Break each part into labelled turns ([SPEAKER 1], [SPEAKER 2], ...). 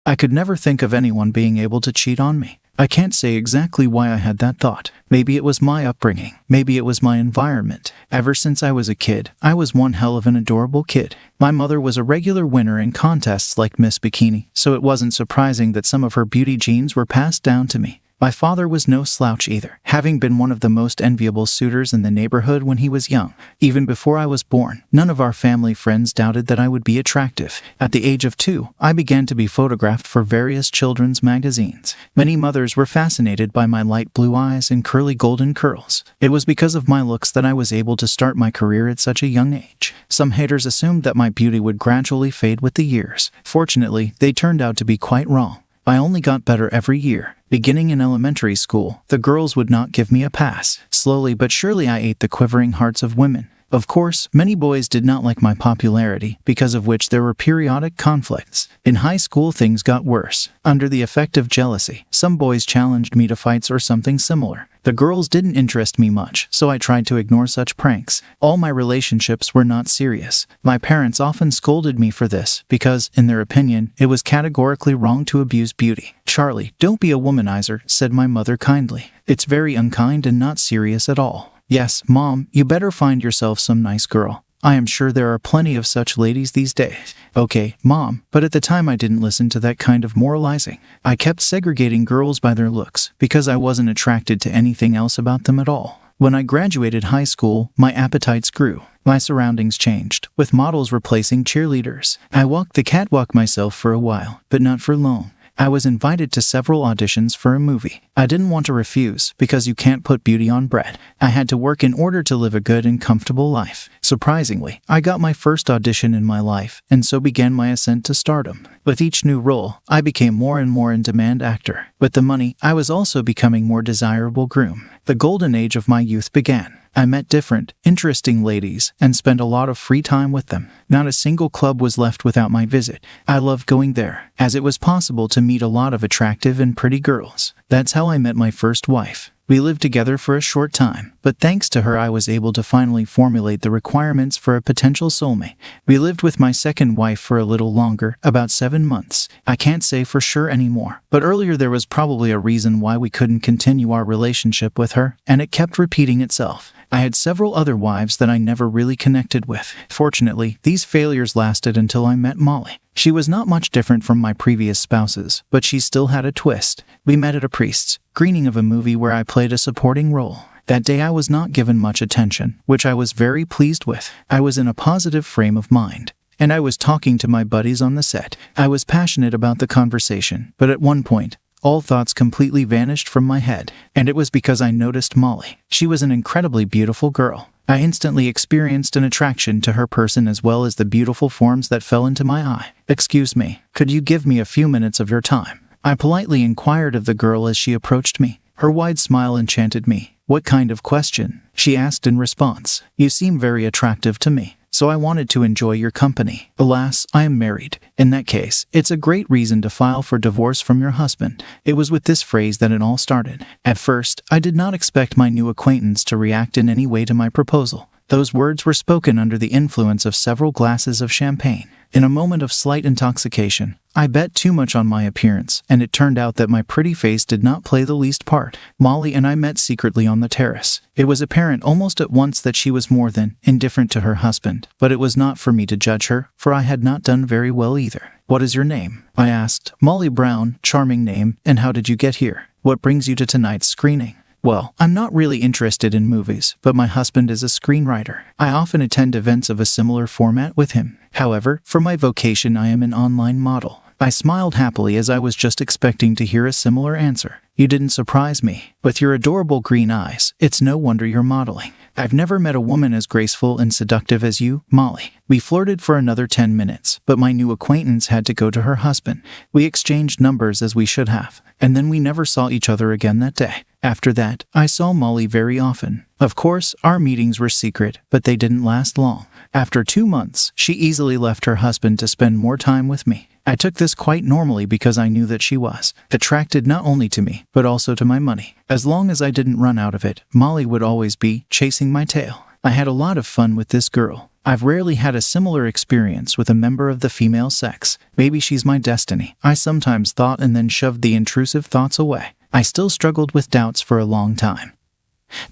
[SPEAKER 1] I could never think of anyone being able to cheat on me. I can't say exactly why I had that thought. Maybe it was my upbringing. Maybe it was my environment. Ever since I was a kid, I was one hell of an adorable kid. My mother was a regular winner in contests like Miss Bikini, so it wasn't surprising that some of her beauty genes were passed down to me. My father was no slouch either, having been one of the most enviable suitors in the neighborhood when he was young. Even before I was born, none of our family friends doubted that I would be attractive. At the age of 2, I began to be photographed for various children's magazines. Many mothers were fascinated by my light blue eyes and curly golden curls. It was because of my looks that I was able to start my career at such a young age. Some haters assumed that my beauty would gradually fade with the years. Fortunately, they turned out to be quite wrong. I only got better every year. Beginning in elementary school, the girls would not give me a pass. Slowly but surely I ate the quivering hearts of women. Of course, many boys did not like my popularity, because of which there were periodic conflicts. In high school, things got worse. Under the effect of jealousy, some boys challenged me to fights or something similar. The girls didn't interest me much, so I tried to ignore such pranks. All my relationships were not serious. My parents often scolded me for this, because, in their opinion, it was categorically wrong to abuse beauty. "Charlie, don't be a womanizer," said my mother kindly. "It's very unkind and not serious at all." "Yes, Mom, you better find yourself some nice girl. I am sure there are plenty of such ladies these days." "Okay, Mom," but at the time I didn't listen to that kind of moralizing. I kept segregating girls by their looks, because I wasn't attracted to anything else about them at all. When I graduated high school, my appetites grew. My surroundings changed, with models replacing cheerleaders. I walked the catwalk myself for a while, but not for long. I was invited to several auditions for a movie. I didn't want to refuse, because you can't put beauty on bread. I had to work in order to live a good and comfortable life. Surprisingly, I got my first audition in my life, and so began my ascent to stardom. With each new role, I became more and more in demand actor. With the money, I was also becoming more desirable groom. The golden age of my youth began. I met different, interesting ladies, and spent a lot of free time with them. Not a single club was left without my visit. I loved going there, as it was possible to meet a lot of attractive and pretty girls. That's how I met my first wife. We lived together for a short time, but thanks to her I was able to finally formulate the requirements for a potential soulmate. We lived with my second wife for a little longer, about 7 months. I can't say for sure anymore, but earlier there was probably a reason why we couldn't continue our relationship with her, and it kept repeating itself. I had several other wives that I never really connected with. Fortunately, these failures lasted until I met Molly. She was not much different from my previous spouses, but she still had a twist. We met at a priest's screening of a movie where I played a supporting role. That day I was not given much attention, which I was very pleased with. I was in a positive frame of mind, and I was talking to my buddies on the set. I was passionate about the conversation, but at one point, all thoughts completely vanished from my head, and it was because I noticed Molly. She was an incredibly beautiful girl. I instantly experienced an attraction to her person as well as the beautiful forms that fell into my eye. "Excuse me, could you give me a few minutes of your time?" I politely inquired of the girl as she approached me. Her wide smile enchanted me. "What kind of question?" she asked in response. "You seem very attractive to me, so I wanted to enjoy your company. Alas, I am married. In that case, it's a great reason to file for divorce from your husband." It was with this phrase that it all started. At first, I did not expect my new acquaintance to react in any way to my proposal. Those words were spoken under the influence of several glasses of champagne. In a moment of slight intoxication, I bet too much on my appearance, and it turned out that my pretty face did not play the least part. Molly and I met secretly on the terrace. It was apparent almost at once that she was more than indifferent to her husband, but it was not for me to judge her, for I had not done very well either. "What is your name?" I asked. "Molly Brown, charming name, and how did you get here? What brings you to tonight's screening?" "Well, I'm not really interested in movies, but my husband is a screenwriter. I often attend events of a similar format with him. However, for my vocation I am an online model." I smiled happily as I was just expecting to hear a similar answer. "You didn't surprise me. With your adorable green eyes, it's no wonder you're modeling. I've never met a woman as graceful and seductive as you, Molly." We flirted for another 10 minutes, but my new acquaintance had to go to her husband. We exchanged numbers as we should have, and then we never saw each other again that day. After that, I saw Molly very often. Of course, our meetings were secret, but they didn't last long. After 2 months, she easily left her husband to spend more time with me. I took this quite normally because I knew that she was attracted not only to me, but also to my money. As long as I didn't run out of it, Molly would always be chasing my tail. I had a lot of fun with this girl. I've rarely had a similar experience with a member of the female sex. Maybe she's my destiny, I sometimes thought, and then shoved the intrusive thoughts away. I still struggled with doubts for a long time.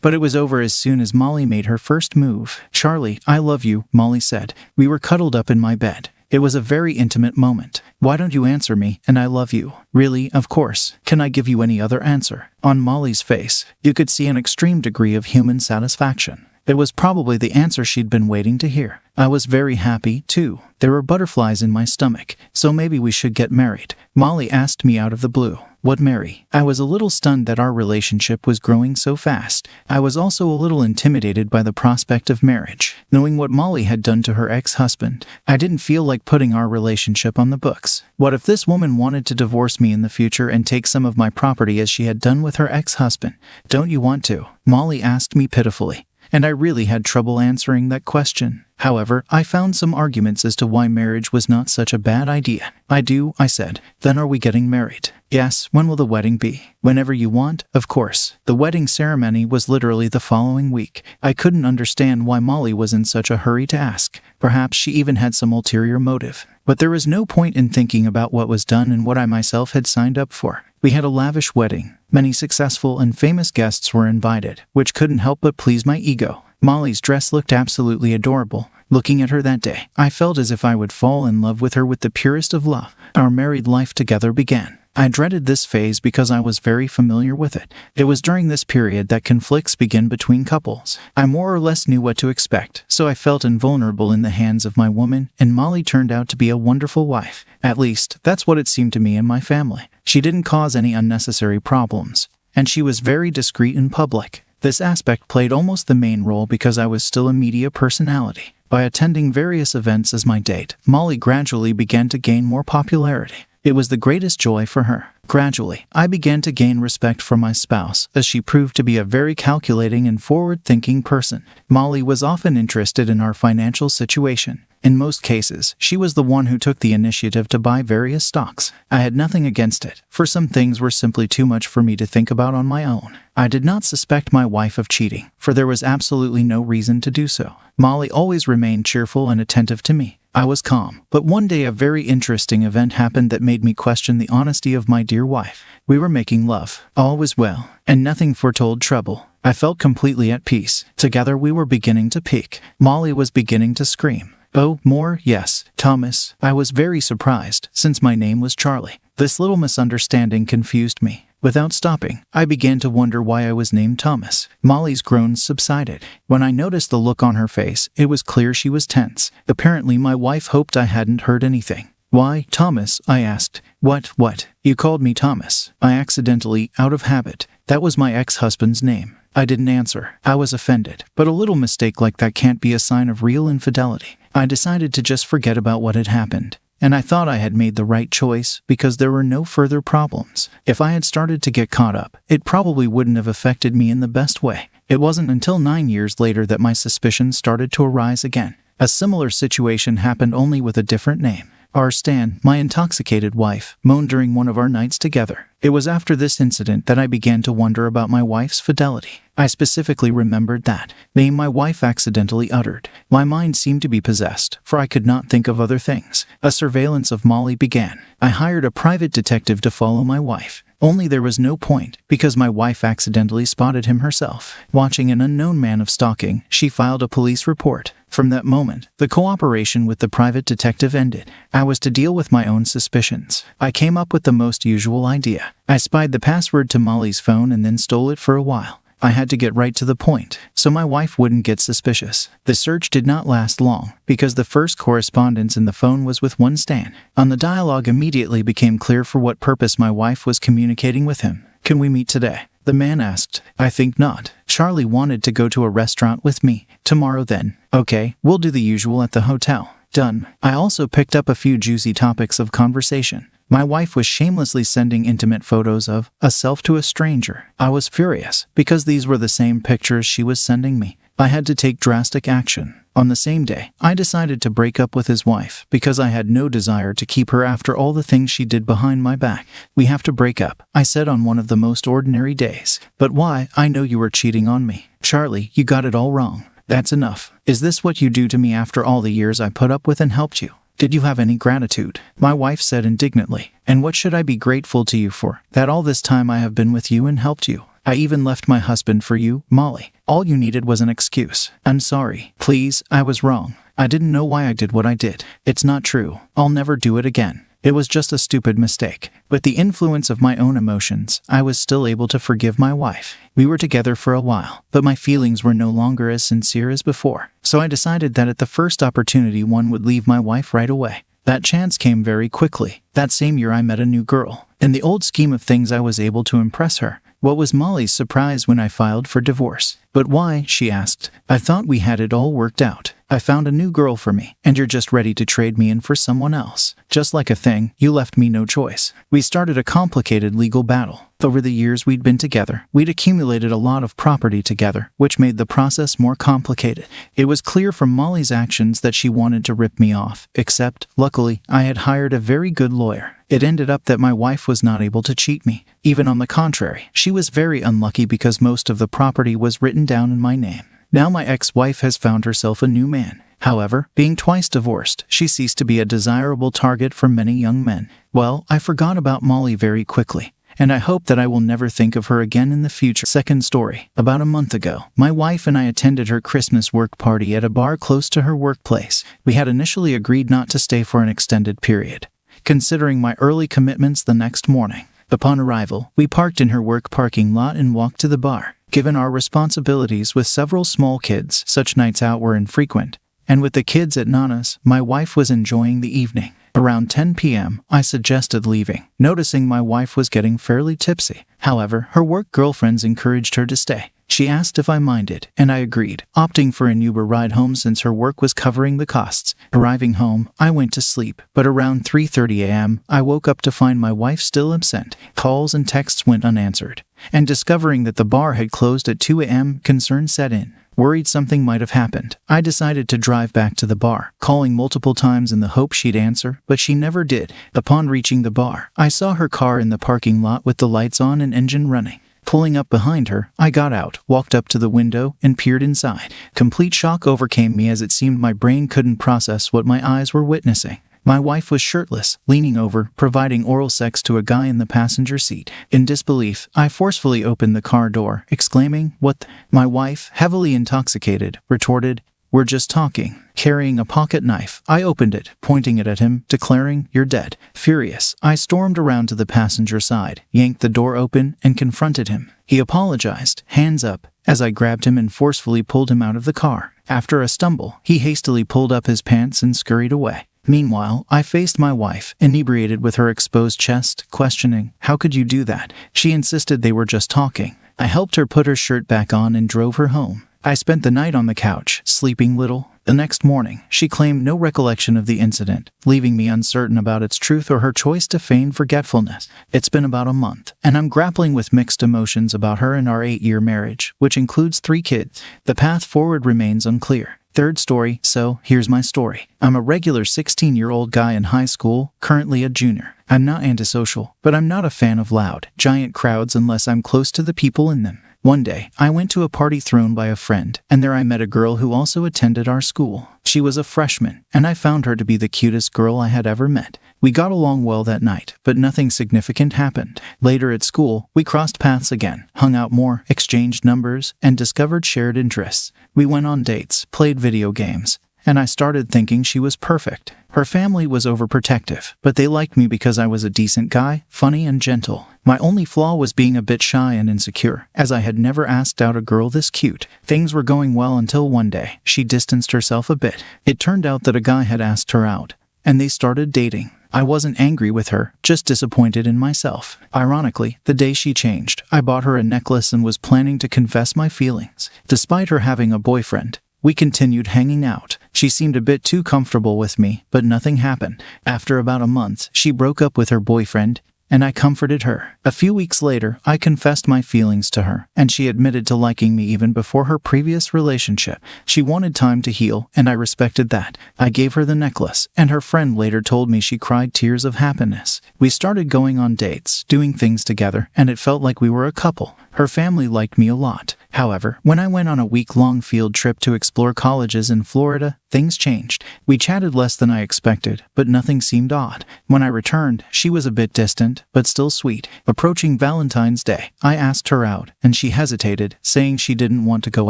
[SPEAKER 1] But it was over as soon as Molly made her first move. "Charlie, I love you," Molly said. We were cuddled up in my bed. It was a very intimate moment. "Why don't you answer me, and I love you?" "Really, of course. Can I give you any other answer?" On Molly's face, you could see an extreme degree of human satisfaction. It was probably the answer she'd been waiting to hear. I was very happy, too. There were butterflies in my stomach. "So maybe we should get married," Molly asked me out of the blue. "What, marry?" I was a little stunned that our relationship was growing so fast. I was also a little intimidated by the prospect of marriage. Knowing what Molly had done to her ex-husband, I didn't feel like putting our relationship on the books. What if this woman wanted to divorce me in the future and take some of my property as she had done with her ex-husband? "Don't you want to?" Molly asked me pitifully. And I really had trouble answering that question. However, I found some arguments as to why marriage was not such a bad idea. "I do," I said. "Then are we getting married?" "Yes." "When will the wedding be?" "Whenever you want, of course." The wedding ceremony was literally the following week. I couldn't understand why Molly was in such a hurry to ask. Perhaps she even had some ulterior motive. But there was no point in thinking about what was done and what I myself had signed up for. We had a lavish wedding. Many successful and famous guests were invited, which couldn't help but please my ego. Molly's dress looked absolutely adorable. Looking at her that day, I felt as if I would fall in love with her with the purest of love. Our married life together began. I dreaded this phase because I was very familiar with it. It was during this period that conflicts begin between couples. I more or less knew what to expect, so I felt invulnerable in the hands of my woman, and Molly turned out to be a wonderful wife. At least, that's what it seemed to me and my family. She didn't cause any unnecessary problems, and she was very discreet in public. This aspect played almost the main role because I was still a media personality. By attending various events as my date, Molly gradually began to gain more popularity. It was the greatest joy for her. Gradually, I began to gain respect for my spouse, as she proved to be a very calculating and forward-thinking person. Molly was often interested in our financial situation. In most cases, she was the one who took the initiative to buy various stocks. I had nothing against it, for some things were simply too much for me to think about on my own. I did not suspect my wife of cheating, for there was absolutely no reason to do so. Molly always remained cheerful and attentive to me. I was calm, but one day a very interesting event happened that made me question the honesty of my dear wife. We were making love. All was well, and nothing foretold trouble. I felt completely at peace. Together we were beginning to peak. Molly was beginning to scream. "Oh, more? Yes, Thomas." I was very surprised, since my name was Charlie. This little misunderstanding confused me. Without stopping, I began to wonder why I was named Thomas. Molly's groans subsided. When I noticed the look on her face, it was clear she was tense. Apparently my wife hoped I hadn't heard anything. "Why, Thomas?" I asked. What? You called me Thomas." "I accidentally, out of habit. That was my ex-husband's name." I didn't answer. I was offended, but a little mistake like that can't be a sign of real infidelity. I decided to just forget about what had happened. And I thought I had made the right choice because there were no further problems. If I had started to get caught up, it probably wouldn't have affected me in the best way. It wasn't until 9 years later that my suspicions started to arise again. A similar situation happened, only with a different name. Our Stan, my intoxicated wife, moaned during one of our nights together. It was after this incident that I began to wonder about my wife's fidelity. I specifically remembered that name my wife accidentally uttered. My mind seemed to be possessed, for I could not think of other things. A surveillance of Molly began. I hired a private detective to follow my wife. Only there was no point, because my wife accidentally spotted him herself. Watching an unknown man of stalking, she filed a police report. From that moment, the cooperation with the private detective ended. I was to deal with my own suspicions. I came up with the most usual idea. I spied the password to Molly's phone and then stole it for a while. I had to get right to the point, so my wife wouldn't get suspicious. The search did not last long, because the first correspondence in the phone was with one Stan. On the dialogue immediately became clear for what purpose my wife was communicating with him. "Can we meet today?" the man asked. "I think not. Charlie wanted to go to a restaurant with me. Tomorrow then." "Okay, we'll do the usual at the hotel." "Done." I also picked up a few juicy topics of conversation. My wife was shamelessly sending intimate photos of herself to a stranger. I was furious, because these were the same pictures she was sending me. I had to take drastic action. On the same day, I decided to break up with his wife, because I had no desire to keep her after all the things she did behind my back. "We have to break up," I said on one of the most ordinary days. "But why? I know you were cheating on me." "Charlie, you got it all wrong. That's enough. Is this what you do to me after all the years I put up with and helped you? Did you have any gratitude? My wife said indignantly. And what should I be grateful to you for? That all this time I have been with you and helped you. I even left my husband for you, Molly. All you needed was an excuse. I'm sorry. Please, I was wrong. I didn't know why I did what I did. It's not true. I'll never do it again. It was just a stupid mistake. With the influence of my own emotions, I was still able to forgive my wife. We were together for a while, but my feelings were no longer as sincere as before. So I decided that at the first opportunity one would leave my wife right away. That chance came very quickly. That same year I met a new girl. In the old scheme of things I was able to impress her. What was Molly's surprise when I filed for divorce? But why, she asked. I thought we had it all worked out. I found a new girl for me, and you're just ready to trade me in for someone else. Just like a thing, you left me no choice. We started a complicated legal battle. Over the years we'd been together, we'd accumulated a lot of property together, which made the process more complicated. It was clear from Molly's actions that she wanted to rip me off, except, luckily, I had hired a very good lawyer. It ended up that my wife was not able to cheat me. Even on the contrary, she was very unlucky because most of the property was written down in my name. Now my ex-wife has found herself a new man. However, being twice divorced, she ceased to be a desirable target for many young men. Well, I forgot about Molly very quickly, and I hope that I will never think of her again in the future. Second story. About a month ago, my wife and I attended her Christmas work party at a bar close to her workplace. We had initially agreed not to stay for an extended period, considering my early commitments the next morning. Upon arrival, we parked in her work parking lot and walked to the bar. Given our responsibilities with several small kids, such nights out were infrequent. And with the kids at Nana's, my wife was enjoying the evening. Around 10 p.m., I suggested leaving, noticing my wife was getting fairly tipsy. However, her work girlfriends encouraged her to stay. She asked if I minded, and I agreed, opting for an Uber ride home since her work was covering the costs. Arriving home, I went to sleep, but around 3:30 a.m., I woke up to find my wife still absent. Calls and texts went unanswered, and discovering that the bar had closed at 2 a.m., concern set in. Worried something might have happened, I decided to drive back to the bar, calling multiple times in the hope she'd answer, but she never did. Upon reaching the bar, I saw her car in the parking lot with the lights on and engine running. Pulling up behind her, I got out, walked up to the window, and peered inside. Complete shock overcame me as it seemed my brain couldn't process what my eyes were witnessing. My wife was shirtless, leaning over, providing oral sex to a guy in the passenger seat. In disbelief, I forcefully opened the car door, exclaiming, "What the?" My wife, heavily intoxicated, retorted, "We're just talking." Carrying a pocket knife, I opened it, pointing it at him, declaring, "You're dead." Furious, I stormed around to the passenger side, yanked the door open, and confronted him. He apologized, hands up, as I grabbed him and forcefully pulled him out of the car. After a stumble, he hastily pulled up his pants and scurried away. Meanwhile, I faced my wife, inebriated with her exposed chest, questioning, "How could you do that?" She insisted they were just talking. I helped her put her shirt back on and drove her home. I spent the night on the couch, sleeping little. The next morning, she claimed no recollection of the incident, leaving me uncertain about its truth or her choice to feign forgetfulness. It's been about a month, and I'm grappling with mixed emotions about her and our 8-year marriage, which includes 3 kids. The path forward remains unclear. Third story, so here's my story. I'm a regular 16-year-old guy in high school, currently a junior. I'm not antisocial, but I'm not a fan of loud, giant crowds unless I'm close to the people in them. One day, I went to a party thrown by a friend, and there I met a girl who also attended our school. She was a freshman, and I found her to be the cutest girl I had ever met. We got along well that night, but nothing significant happened. Later at school, we crossed paths again, hung out more, exchanged numbers, and discovered shared interests. We went on dates, played video games, and I started thinking she was perfect. Her family was overprotective, but they liked me because I was a decent guy, funny and gentle. My only flaw was being a bit shy and insecure, as I had never asked out a girl this cute. Things were going well until one day, she distanced herself a bit. It turned out that a guy had asked her out, and they started dating. I wasn't angry with her, just disappointed in myself. Ironically, the day she changed, I bought her a necklace and was planning to confess my feelings. Despite her having a boyfriend, we continued hanging out. She seemed a bit too comfortable with me, but nothing happened. After about a month, she broke up with her boyfriend, and I comforted her. A few weeks later, I confessed my feelings to her, and she admitted to liking me even before her previous relationship. She wanted time to heal, and I respected that. I gave her the necklace, and her friend later told me she cried tears of happiness. We started going on dates, doing things together, and it felt like we were a couple. Her family liked me a lot. However, when I went on a week-long field trip to explore colleges in Florida, things changed. We chatted less than I expected, but nothing seemed odd. When I returned, she was a bit distant, but still sweet. Approaching Valentine's Day, I asked her out, and she hesitated, saying she didn't want to go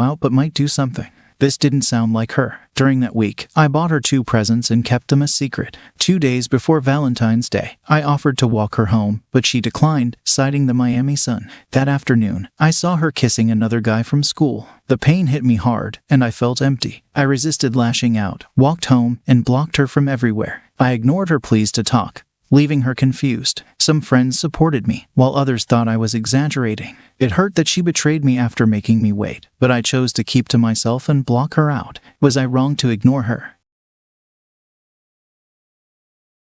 [SPEAKER 1] out but might do something. This didn't sound like her. During that week, I bought her 2 presents and kept them a secret. 2 days before Valentine's Day, I offered to walk her home, but she declined, citing the Miami sun. That afternoon, I saw her kissing another guy from school. The pain hit me hard, and I felt empty. I resisted lashing out, walked home, and blocked her from everywhere. I ignored her pleas to talk, leaving her confused. Some friends supported me, while others thought I was exaggerating. It hurt that she betrayed me after making me wait, but I chose to keep to myself and block her out. Was I wrong to ignore her?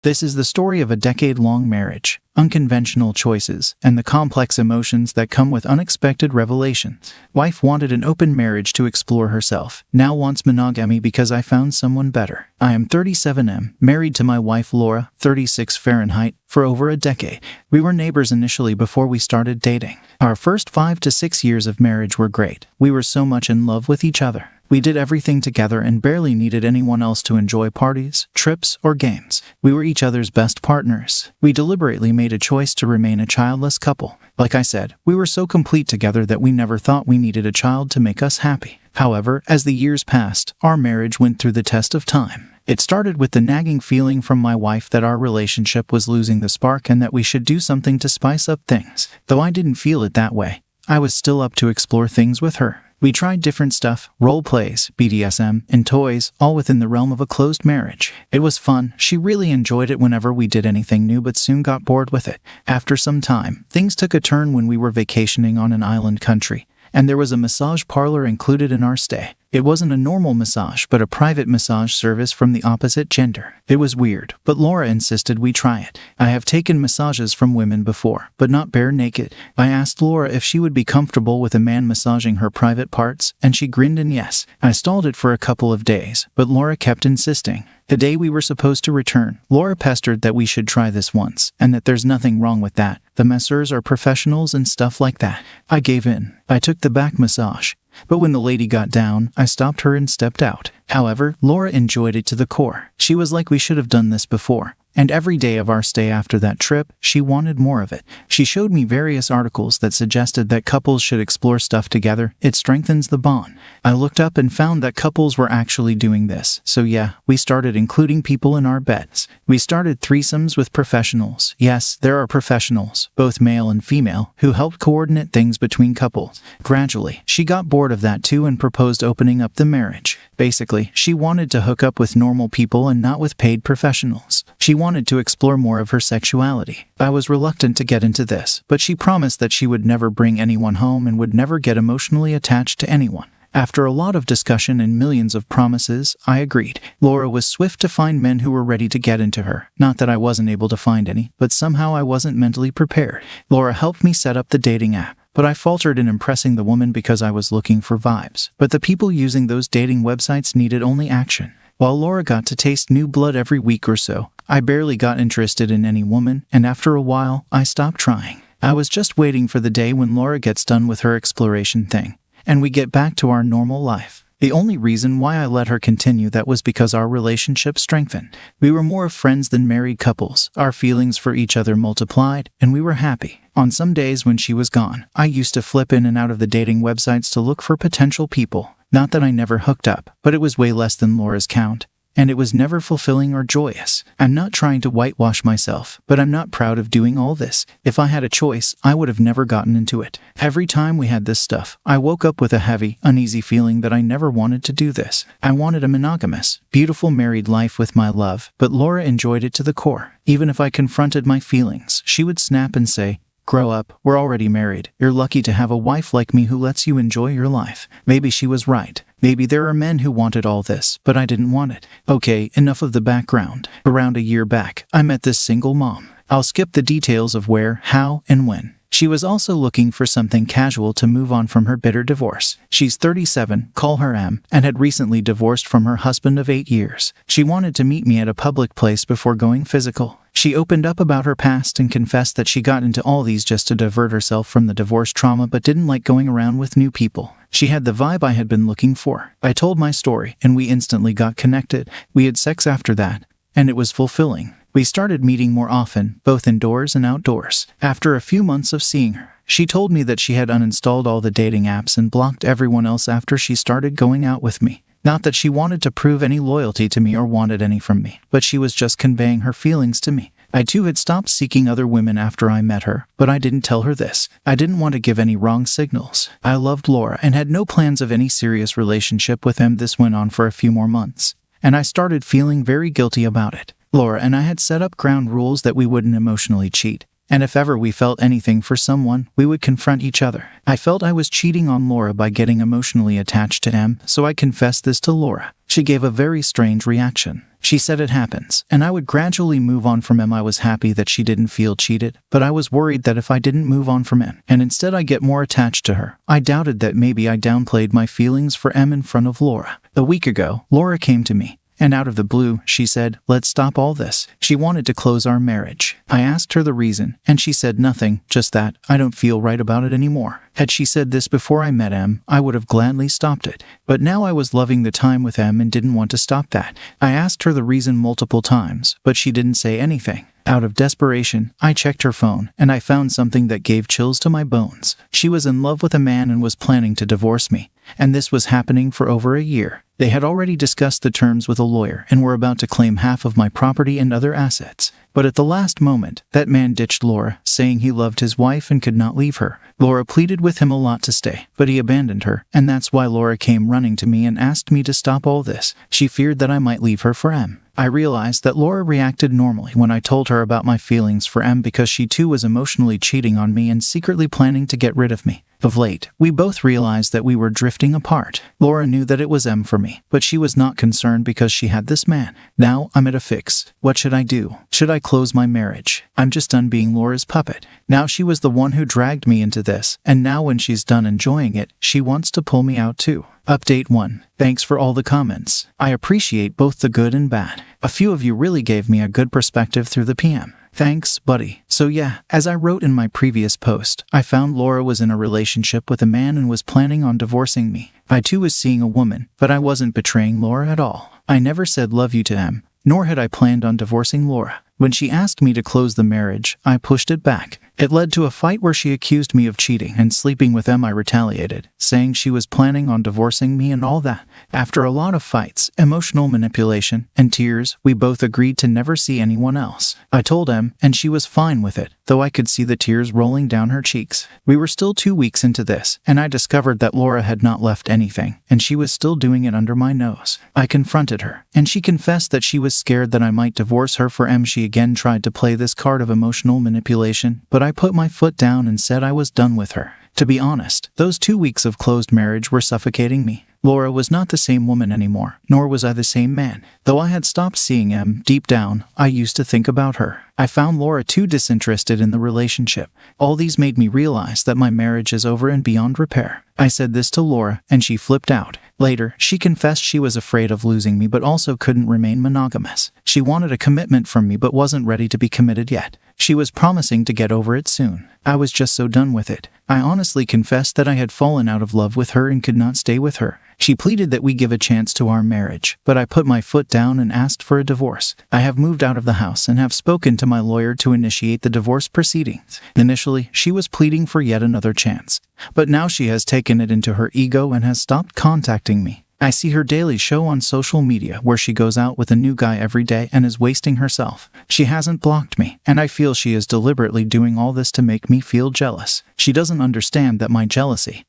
[SPEAKER 1] This is the story of a decade-long marriage, unconventional choices, and the complex emotions that come with unexpected revelations. Wife wanted an open marriage to explore herself, now wants monogamy because I found someone better. I am 37M, married to my wife Laura, 36 Fahrenheit, for over a decade. We were neighbors initially before we started dating. Our first 5 to 6 years of marriage were great. We were so much in love with each other. We did everything together and barely needed anyone else to enjoy parties, trips, or games. We were each other's best partners. We deliberately made a choice to remain a childless couple. Like I said, we were so complete together that we never thought we needed a child to make us happy. However, as the years passed, our marriage went through the test of time. It started with the nagging feeling from my wife that our relationship was losing the spark and that we should do something to spice up things. Though I didn't feel it that way, I was still up to explore things with her. We tried different stuff, role plays, BDSM, and toys, all within the realm of a closed marriage. It was fun. She really enjoyed it whenever we did anything new but soon got bored with it. After some time, things took a turn when we were vacationing on an island country, and there was a massage parlor included in our stay. It wasn't a normal massage, but a private massage service from the opposite gender. It was weird, but Laura insisted we try it. I have taken massages from women before, but not bare naked. I asked Laura if she would be comfortable with a man massaging her private parts, and she grinned and yes. I stalled it for a couple of days, but Laura kept insisting. The day we were supposed to return, Laura pestered that we should try this once, and that there's nothing wrong with that. The masseurs are professionals and stuff like that. I gave in. I took the back massage. But when the lady got down, I stopped her and stepped out. However, Laura enjoyed it to the core. She was like, we should have done this before. And every day of our stay after that trip, she wanted more of it. She showed me various articles that suggested that couples should explore stuff together. It strengthens the bond. I looked up and found that couples were actually doing this. So yeah, we started including people in our beds. We started threesomes with professionals. Yes, there are professionals, both male and female, who helped coordinate things between couples. Gradually, she got bored of that too and proposed opening up the marriage. Basically, she wanted to hook up with normal people and not with paid professionals. She wanted to explore more of her sexuality. I was reluctant to get into this, but she promised that she would never bring anyone home and would never get emotionally attached to anyone. After a lot of discussion and millions of promises, I agreed. Laura was swift to find men who were ready to get into her. Not that I wasn't able to find any, but somehow I wasn't mentally prepared. Laura helped me set up the dating app, but I faltered in impressing the woman because I was looking for vibes. But the people using those dating websites needed only action. While Laura got to taste new blood every week or so, I barely got interested in any woman, and after a while, I stopped trying. I was just waiting for the day when Laura gets done with her exploration thing, and we get back to our normal life. The only reason why I let her continue that was because our relationship strengthened. We were more of friends than married couples. Our feelings for each other multiplied, and we were happy. On some days when she was gone, I used to flip in and out of the dating websites to look for potential people. Not that I never hooked up, but it was way less than Laura's count. And it was never fulfilling or joyous. I'm not trying to whitewash myself, but I'm not proud of doing all this. If I had a choice, I would have never gotten into it. Every time we had this stuff, I woke up with a heavy, uneasy feeling that I never wanted to do this. I wanted a monogamous, beautiful married life with my love, but Laura enjoyed it to the core. Even if I confronted my feelings, she would snap and say, "Grow up, we're already married. You're lucky to have a wife like me who lets you enjoy your life." Maybe she was right. Maybe there are men who wanted all this, but I didn't want it. Okay, enough of the background. Around a year back, I met this single mom. I'll skip the details of where, how, and when. She was also looking for something casual to move on from her bitter divorce. She's 37, call her M, and had recently divorced from her husband of 8 years. She wanted to meet me at a public place before going physical. She opened up about her past and confessed that she got into all these just to divert herself from the divorce trauma but didn't like going around with new people. She had the vibe I had been looking for. I told my story, and we instantly got connected. We had sex after that, and it was fulfilling. We started meeting more often, both indoors and outdoors. After a few months of seeing her, she told me that she had uninstalled all the dating apps and blocked everyone else after she started going out with me. Not that she wanted to prove any loyalty to me or wanted any from me, but she was just conveying her feelings to me. I too had stopped seeking other women after I met her, but I didn't tell her this. I didn't want to give any wrong signals. I loved Laura and had no plans of any serious relationship with him. This went on for a few more months, and I started feeling very guilty about it. Laura and I had set up ground rules that we wouldn't emotionally cheat, and if ever we felt anything for someone, we would confront each other. I felt I was cheating on Laura by getting emotionally attached to him, so I confessed this to Laura. She gave a very strange reaction. She said it happens, and I would gradually move on from him. I was happy that she didn't feel cheated, but I was worried that if I didn't move on from him, and instead I get more attached to her, I doubted that maybe I downplayed my feelings for M in front of Laura. A week ago, Laura came to me, and out of the blue, she said, "Let's stop all this." She wanted to close our marriage. I asked her the reason, and she said nothing, just that, "I don't feel right about it anymore." Had she said this before I met M, I would have gladly stopped it. But now I was loving the time with M and didn't want to stop that. I asked her the reason multiple times, but she didn't say anything. Out of desperation, I checked her phone, and I found something that gave chills to my bones. She was in love with a man and was planning to divorce me, and this was happening for over a year. They had already discussed the terms with a lawyer and were about to claim half of my property and other assets. But at the last moment, that man ditched Laura, saying he loved his wife and could not leave her. Laura pleaded with him a lot to stay, but he abandoned her, and that's why Laura came running to me and asked me to stop all this. She feared that I might leave her for M. I realized that Laura reacted normally when I told her about my feelings for M because she too was emotionally cheating on me and secretly planning to get rid of me. Of late, we both realized that we were drifting apart. Laura knew that it was M for me, but she was not concerned because she had this man. Now, I'm at a fix. What should I do? Should I close my marriage? I'm just done being Laura's puppet. Now she was the one who dragged me into this, and now when she's done enjoying it, she wants to pull me out too. Update 1. Thanks for all the comments. I appreciate both the good and bad. A few of you really gave me a good perspective through the PM. Thanks, buddy. So yeah, as I wrote in my previous post, I found Laura was in a relationship with a man and was planning on divorcing me. I too was seeing a woman, but I wasn't betraying Laura at all. I never said love you to him, nor had I planned on divorcing Laura. When she asked me to close the marriage, I pushed it back. It led to a fight where she accused me of cheating and sleeping with him. I retaliated, saying she was planning on divorcing me and all that. After a lot of fights, emotional manipulation, and tears, we both agreed to never see anyone else. I told him, and she was fine with it, though I could see the tears rolling down her cheeks. We were still 2 weeks into this, and I discovered that Laura had not left anything, and she was still doing it under my nose. I confronted her, and she confessed that she was scared that I might divorce her for M. She again tried to play this card of emotional manipulation, but I put my foot down and said I was done with her. To be honest, those 2 weeks of closed marriage were suffocating me. Laura was not the same woman anymore, nor was I the same man. Though I had stopped seeing M, deep down, I used to think about her. I found Laura too disinterested in the relationship. All these made me realize that my marriage is over and beyond repair. I said this to Laura, and she flipped out. Later, she confessed she was afraid of losing me but also couldn't remain monogamous. She wanted a commitment from me but wasn't ready to be committed yet. She was promising to get over it soon. I was just so done with it. I honestly confessed that I had fallen out of love with her and could not stay with her. She pleaded that we give a chance to our marriage, but I put my foot down and asked for a divorce. I have moved out of the house and have spoken to my lawyer to initiate the divorce proceedings. Initially, she was pleading for yet another chance, but now she has taken it into her ego and has stopped contacting me. I see her daily show on social media where she goes out with a new guy every day and is wasting herself. She hasn't blocked me, and I feel she is deliberately doing all this to make me feel jealous. She doesn't understand that my jealousy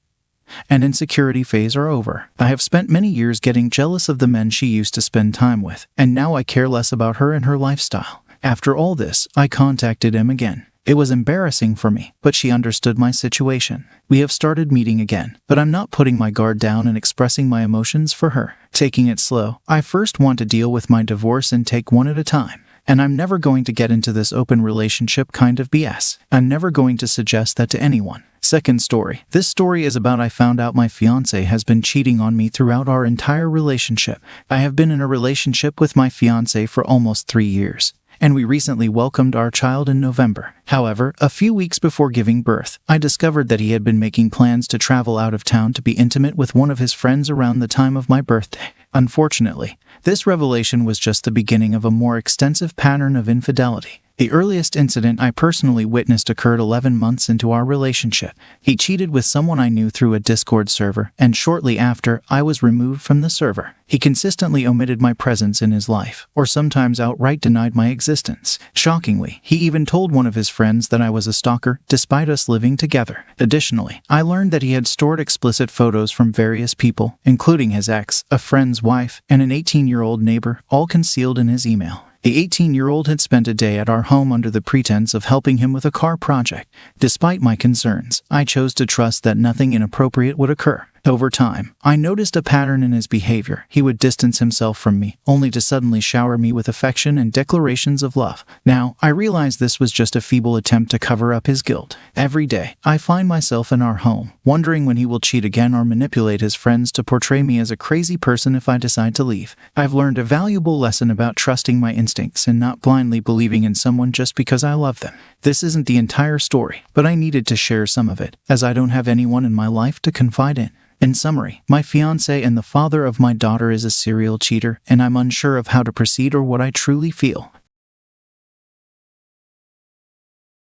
[SPEAKER 1] and insecurity phase are over. I have spent many years getting jealous of the men she used to spend time with, and now I care less about her and her lifestyle. After all this, I contacted him again. It was embarrassing for me, but she understood my situation. We have started meeting again, but I'm not putting my guard down and expressing my emotions for her. Taking it slow, I first want to deal with my divorce and take one at a time. And I'm never going to get into this open relationship kind of BS. I'm never going to suggest that to anyone. Second story. This story is about I found out my fiancé has been cheating on me throughout our entire relationship. I have been in a relationship with my fiancé for almost 3 years, and we recently welcomed our child in November. However, a few weeks before giving birth, I discovered that he had been making plans to travel out of town to be intimate with one of his friends around the time of my birthday. Unfortunately, this revelation was just the beginning of a more extensive pattern of infidelity. The earliest incident I personally witnessed occurred 11 months into our relationship. He cheated with someone I knew through a Discord server, and shortly after, I was removed from the server. He consistently omitted my presence in his life, or sometimes outright denied my existence. Shockingly, he even told one of his friends that I was a stalker, despite us living together. Additionally, I learned that he had stored explicit photos from various people, including his ex, a friend's wife, and an 18-year-old neighbor, all concealed in his email. The 18-year-old had spent a day at our home under the pretense of helping him with a car project. Despite my concerns, I chose to trust that nothing inappropriate would occur. Over time, I noticed a pattern in his behavior. He would distance himself from me, only to suddenly shower me with affection and declarations of love. Now, I realized this was just a feeble attempt to cover up his guilt. Every day, I find myself in our home, wondering when he will cheat again or manipulate his friends to portray me as a crazy person if I decide to leave. I've learned a valuable lesson about trusting my instincts and not blindly believing in someone just because I love them. This isn't the entire story, but I needed to share some of it, as I don't have anyone in my life to confide in. In summary, my fiancé and the father of my daughter is a serial cheater, and I'm unsure of how to proceed or what I truly feel.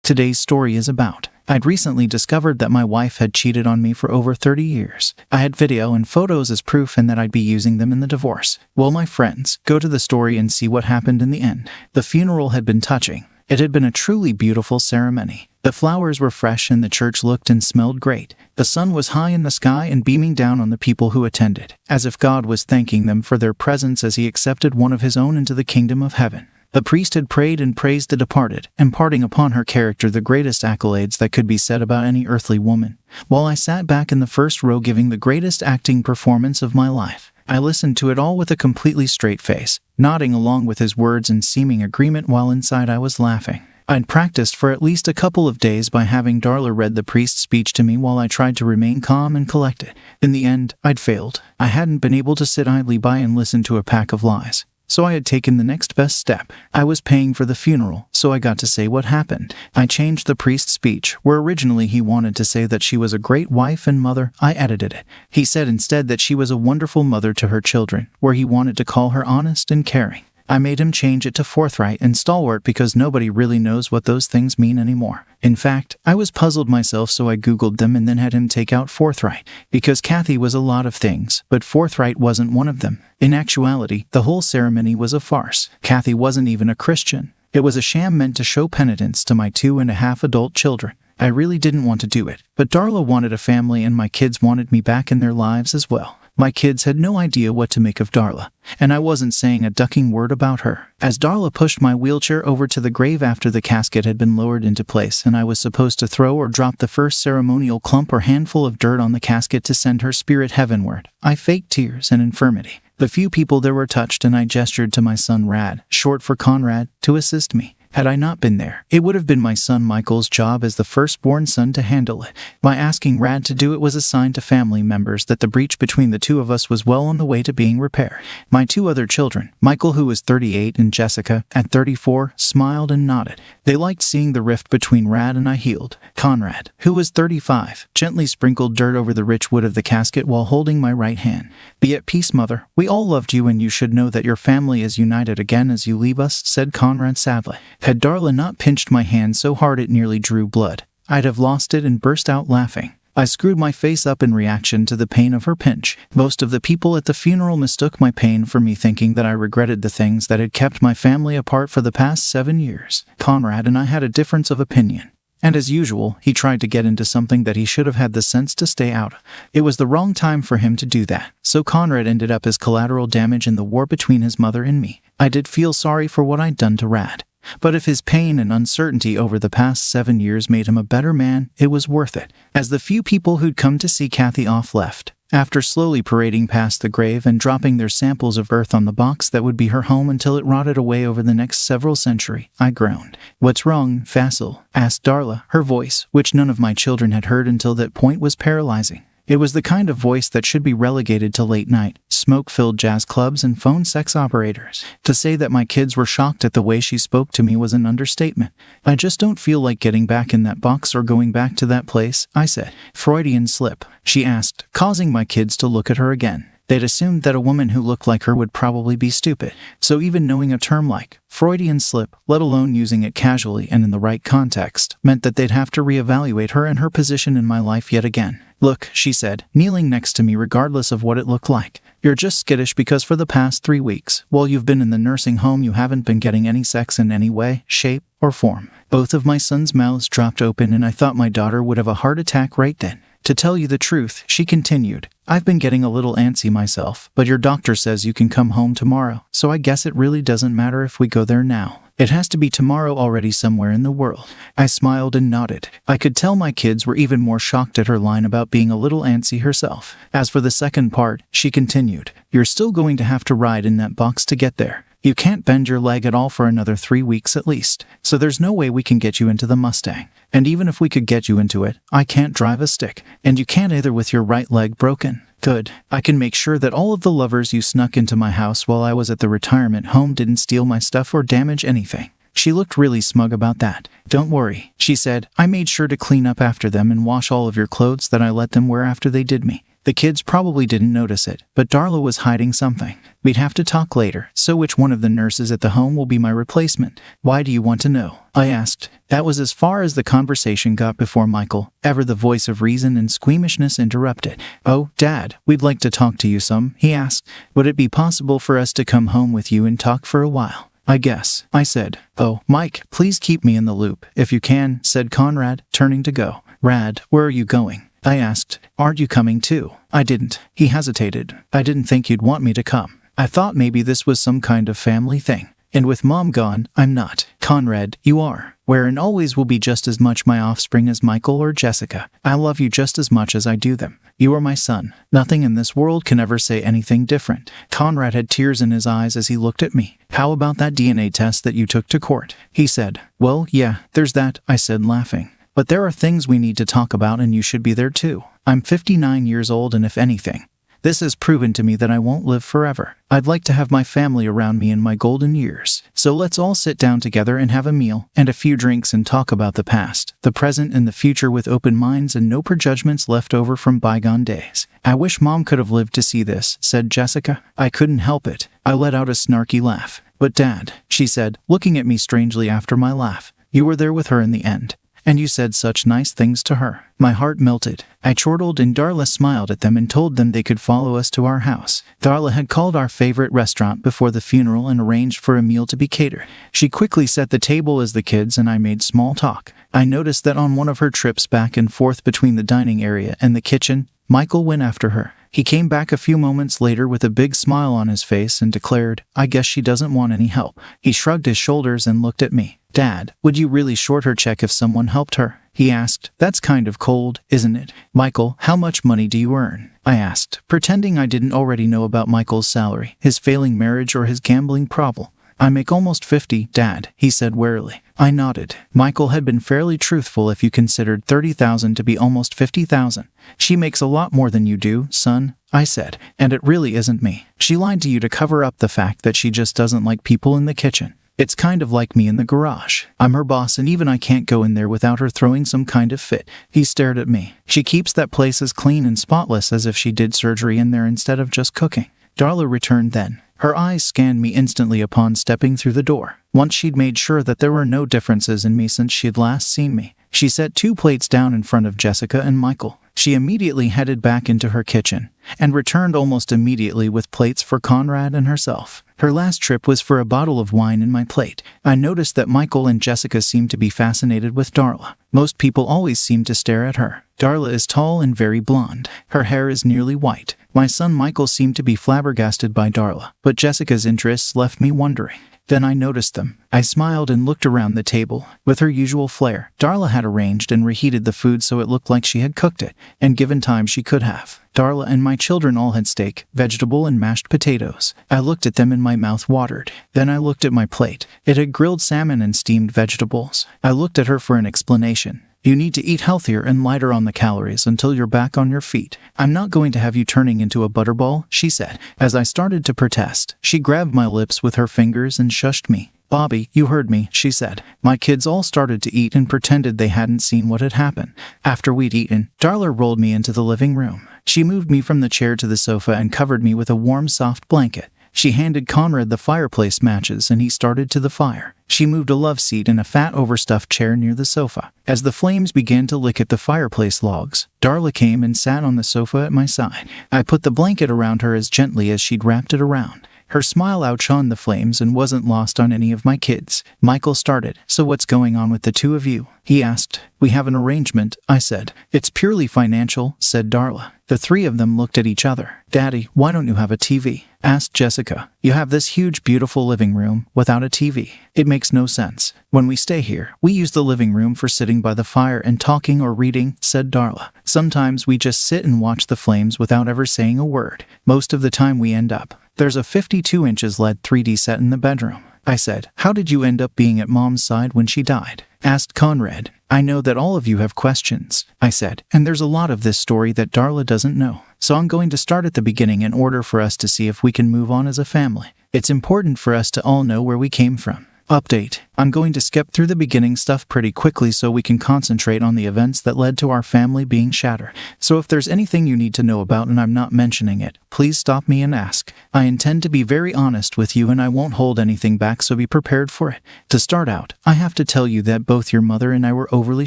[SPEAKER 1] Today's story is about. I'd recently discovered that my wife had cheated on me for over 30 years. I had video and photos as proof and that I'd be using them in the divorce. Well, my friends, go to the story and see what happened in the end. The funeral had been touching. It had been a truly beautiful ceremony. The flowers were fresh and the church looked and smelled great. The sun was high in the sky and beaming down on the people who attended, as if God was thanking them for their presence as he accepted one of his own into the kingdom of heaven. The priest had prayed and praised the departed, imparting upon her character the greatest accolades that could be said about any earthly woman, while I sat back in the first row giving the greatest acting performance of my life. I listened to it all with a completely straight face, nodding along with his words in seeming agreement while inside I was laughing. I'd practiced for at least a couple of days by having Darla read the priest's speech to me while I tried to remain calm and collected. In the end, I'd failed. I hadn't been able to sit idly by and listen to a pack of lies. So I had taken the next best step. I was paying for the funeral, so I got to say what happened. I changed the priest's speech, where originally he wanted to say that she was a great wife and mother. I edited it. He said instead that she was a wonderful mother to her children, where he wanted to call her honest and caring. I made him change it to forthright and stalwart because nobody really knows what those things mean anymore. In fact, I was puzzled myself, so I Googled them and then had him take out forthright, because Kathy was a lot of things, but forthright wasn't one of them. In actuality, the whole ceremony was a farce. Kathy wasn't even a Christian. It was a sham meant to show penitence to my 2.5 adult children. I really didn't want to do it, but Darla wanted a family and my kids wanted me back in their lives as well. My kids had no idea what to make of Darla, and I wasn't saying a ducking word about her. As Darla pushed my wheelchair over to the grave after the casket had been lowered into place and I was supposed to throw or drop the first ceremonial clump or handful of dirt on the casket to send her spirit heavenward, I faked tears and infirmity. The few people there were touched and I gestured to my son Rad, short for Conrad, to assist me. Had I not been there, it would have been my son Michael's job as the firstborn son to handle it. By asking Rad to do it was a sign to family members that the breach between the two of us was well on the way to being repaired. My 2 other children, Michael, who was 38, and Jessica, at 34, smiled and nodded. They liked seeing the rift between Rad and I healed. Conrad, who was 35, gently sprinkled dirt over the rich wood of the casket while holding my right hand. "Be at peace, mother. We all loved you and you should know that your family is united again as you leave us," said Conrad sadly. Had Darla not pinched my hand so hard it nearly drew blood, I'd have lost it and burst out laughing. I screwed my face up in reaction to the pain of her pinch. Most of the people at the funeral mistook my pain for me thinking that I regretted the things that had kept my family apart for the past 7 years. Conrad and I had a difference of opinion. And as usual, he tried to get into something that he should have had the sense to stay out of. It was the wrong time for him to do that, so Conrad ended up as collateral damage in the war between his mother and me. I did feel sorry for what I'd done to Rad. But if his pain and uncertainty over the past 7 years made him a better man, it was worth it. As the few people who'd come to see Kathy off left, After slowly parading past the grave and dropping their samples of earth on the box that would be her home until it rotted away over the next several centuries, I groaned. "What's wrong, Faisal?" asked Darla. Her voice, which none of my children had heard until that point, was paralyzing. It was the kind of voice that should be relegated to late night, smoke-filled jazz clubs and phone sex operators. To say that my kids were shocked at the way she spoke to me was an understatement. "I just don't feel like getting back in that box or going back to that place," I said. "Freudian slip?" she asked, causing my kids to look at her again. They'd assumed that a woman who looked like her would probably be stupid. So even knowing a term like Freudian slip, let alone using it casually and in the right context, meant that they'd have to reevaluate her and her position in my life yet again. "Look," she said, kneeling next to me regardless of what it looked like. "You're just skittish because for the past 3 weeks, while you've been in the nursing home, you haven't been getting any sex in any way, shape, or form." Both of my sons' mouths dropped open and I thought my daughter would have a heart attack right then. "To tell you the truth," she continued, "I've been getting a little antsy myself, but your doctor says you can come home tomorrow, so I guess it really doesn't matter if we go there now. It has to be tomorrow already somewhere in the world." I smiled and nodded. I could tell my kids were even more shocked at her line about being a little antsy herself. "As for the second part," she continued, "you're still going to have to ride in that box to get there. You can't bend your leg at all for another 3 weeks at least, so there's no way we can get you into the Mustang. And even if we could get you into it, I can't drive a stick. And you can't either with your right leg broken." "Good. I can make sure that all of the lovers you snuck into my house while I was at the retirement home didn't steal my stuff or damage anything." She looked really smug about that. "Don't worry," she said. "I made sure to clean up after them and wash all of your clothes that I let them wear after they did me." The kids probably didn't notice it, but Darla was hiding something. "We'd have to talk later, so which one of the nurses at the home will be my replacement?" "Why do you want to know?" I asked. That was as far as the conversation got before Michael, ever the voice of reason and squeamishness, interrupted. "Oh, Dad, we'd like to talk to you some," he asked. "Would it be possible for us to come home with you and talk for a while?" "I guess," I said. "Oh, Mike, please keep me in the loop, if you can," said Conrad, turning to go. "Rad, where are you going?" I asked. "Aren't you coming too?" I didn't. He hesitated. "I didn't think you'd want me to come. I thought maybe this was some kind of family thing. And with Mom gone, I'm not." "Conrad, you are. Where and always will be just as much my offspring as Michael or Jessica. I love you just as much as I do them. You are my son. Nothing in this world can ever say anything different." Conrad had tears in his eyes as he looked at me. "How about that DNA test that you took to court?" he said. "Well, yeah, there's that," I said, laughing. "But there are things we need to talk about and you should be there too. I'm 59 years old and if anything, this has proven to me that I won't live forever. I'd like to have my family around me in my golden years. So let's all sit down together and have a meal and a few drinks and talk about the past, the present, and the future with open minds and no prejudgments left over from bygone days." "I wish Mom could have lived to see this," said Jessica. I couldn't help it. I let out a snarky laugh. "But Dad," she said, looking at me strangely after my laugh, "you were there with her in the end. And you said such nice things to her." My heart melted. I chortled and Darla smiled at them and told them they could follow us to our house. Darla had called our favorite restaurant before the funeral and arranged for a meal to be catered. She quickly set the table as the kids and I made small talk. I noticed that on one of her trips back and forth between the dining area and the kitchen, Michael went after her. He came back a few moments later with a big smile on his face and declared, "I guess she doesn't want any help." He shrugged his shoulders and looked at me. "Dad, would you really short her check if someone helped her?" he asked. "That's kind of cold, isn't it?" "Michael, how much money do you earn?" I asked, pretending I didn't already know about Michael's salary, his failing marriage, or his gambling problem. "I make almost 50, Dad," he said warily. I nodded. Michael had been fairly truthful if you considered 30,000 to be almost 50,000. "She makes a lot more than you do, son," I said, "and it really isn't me. She lied to you to cover up the fact that she just doesn't like people in the kitchen. It's kind of like me in the garage. I'm her boss and even I can't go in there without her throwing some kind of fit." He stared at me. "She keeps that place as clean and spotless as if she did surgery in there instead of just cooking." Darla returned then. Her eyes scanned me instantly upon stepping through the door. Once she'd made sure that there were no differences in me since she'd last seen me, she set 2 plates down in front of Jessica and Michael. She immediately headed back into her kitchen and returned almost immediately with plates for Conrad and herself. Her last trip was for a bottle of wine in my plate. I noticed that Michael and Jessica seemed to be fascinated with Darla. Most people always seem to stare at her. Darla is tall and very blonde. Her hair is nearly white. My son Michael seemed to be flabbergasted by Darla, but Jessica's interests left me wondering. Then I noticed them. I smiled and looked around the table. With her usual flair, Darla had arranged and reheated the food so it looked like she had cooked it, and given time she could have. Darla and my children all had steak, vegetable, and mashed potatoes. I looked at them and my mouth watered. Then I looked at my plate. It had grilled salmon and steamed vegetables. I looked at her for an explanation. You need to eat healthier and lighter on the calories until you're back on your feet. I'm not going to have you turning into a butterball, she said. As I started to protest, she grabbed my lips with her fingers and shushed me. Bobby, you heard me, she said. My kids all started to eat and pretended they hadn't seen what had happened. After we'd eaten, Darla rolled me into the living room. She moved me from the chair to the sofa and covered me with a warm, soft blanket. She handed Conrad the fireplace matches and he started to the fire. She moved a love seat and a fat overstuffed chair near the sofa. As the flames began to lick at the fireplace logs, Darla came and sat on the sofa at my side. I put the blanket around her as gently as she'd wrapped it around. Her smile outshone the flames and wasn't lost on any of my kids. Michael started. So what's going on with the two of you? He asked. We have an arrangement, I said. It's purely financial, said Darla. The three of them looked at each other. Daddy, why don't you have a TV? Asked Jessica. You have this huge, beautiful living room without a TV. It makes no sense. When we stay here, we use the living room for sitting by the fire and talking or reading, said Darla. Sometimes we just sit and watch the flames without ever saying a word. Most of the time we end up. There's a 52 inches LED 3D set in the bedroom. I said, how did you end up being at Mom's side when she died? Asked Conrad. I know that all of you have questions, I said, and there's a lot of this story that Darla doesn't know. So I'm going to start at the beginning in order for us to see if we can move on as a family. It's important for us to all know where we came from. Update. I'm going to skip through the beginning stuff pretty quickly so we can concentrate on the events that led to our family being shattered. So if there's anything you need to know about and I'm not mentioning it, please stop me and ask. I intend to be very honest with you and I won't hold anything back, so be prepared for it. To start out, I have to tell you that both your mother and I were overly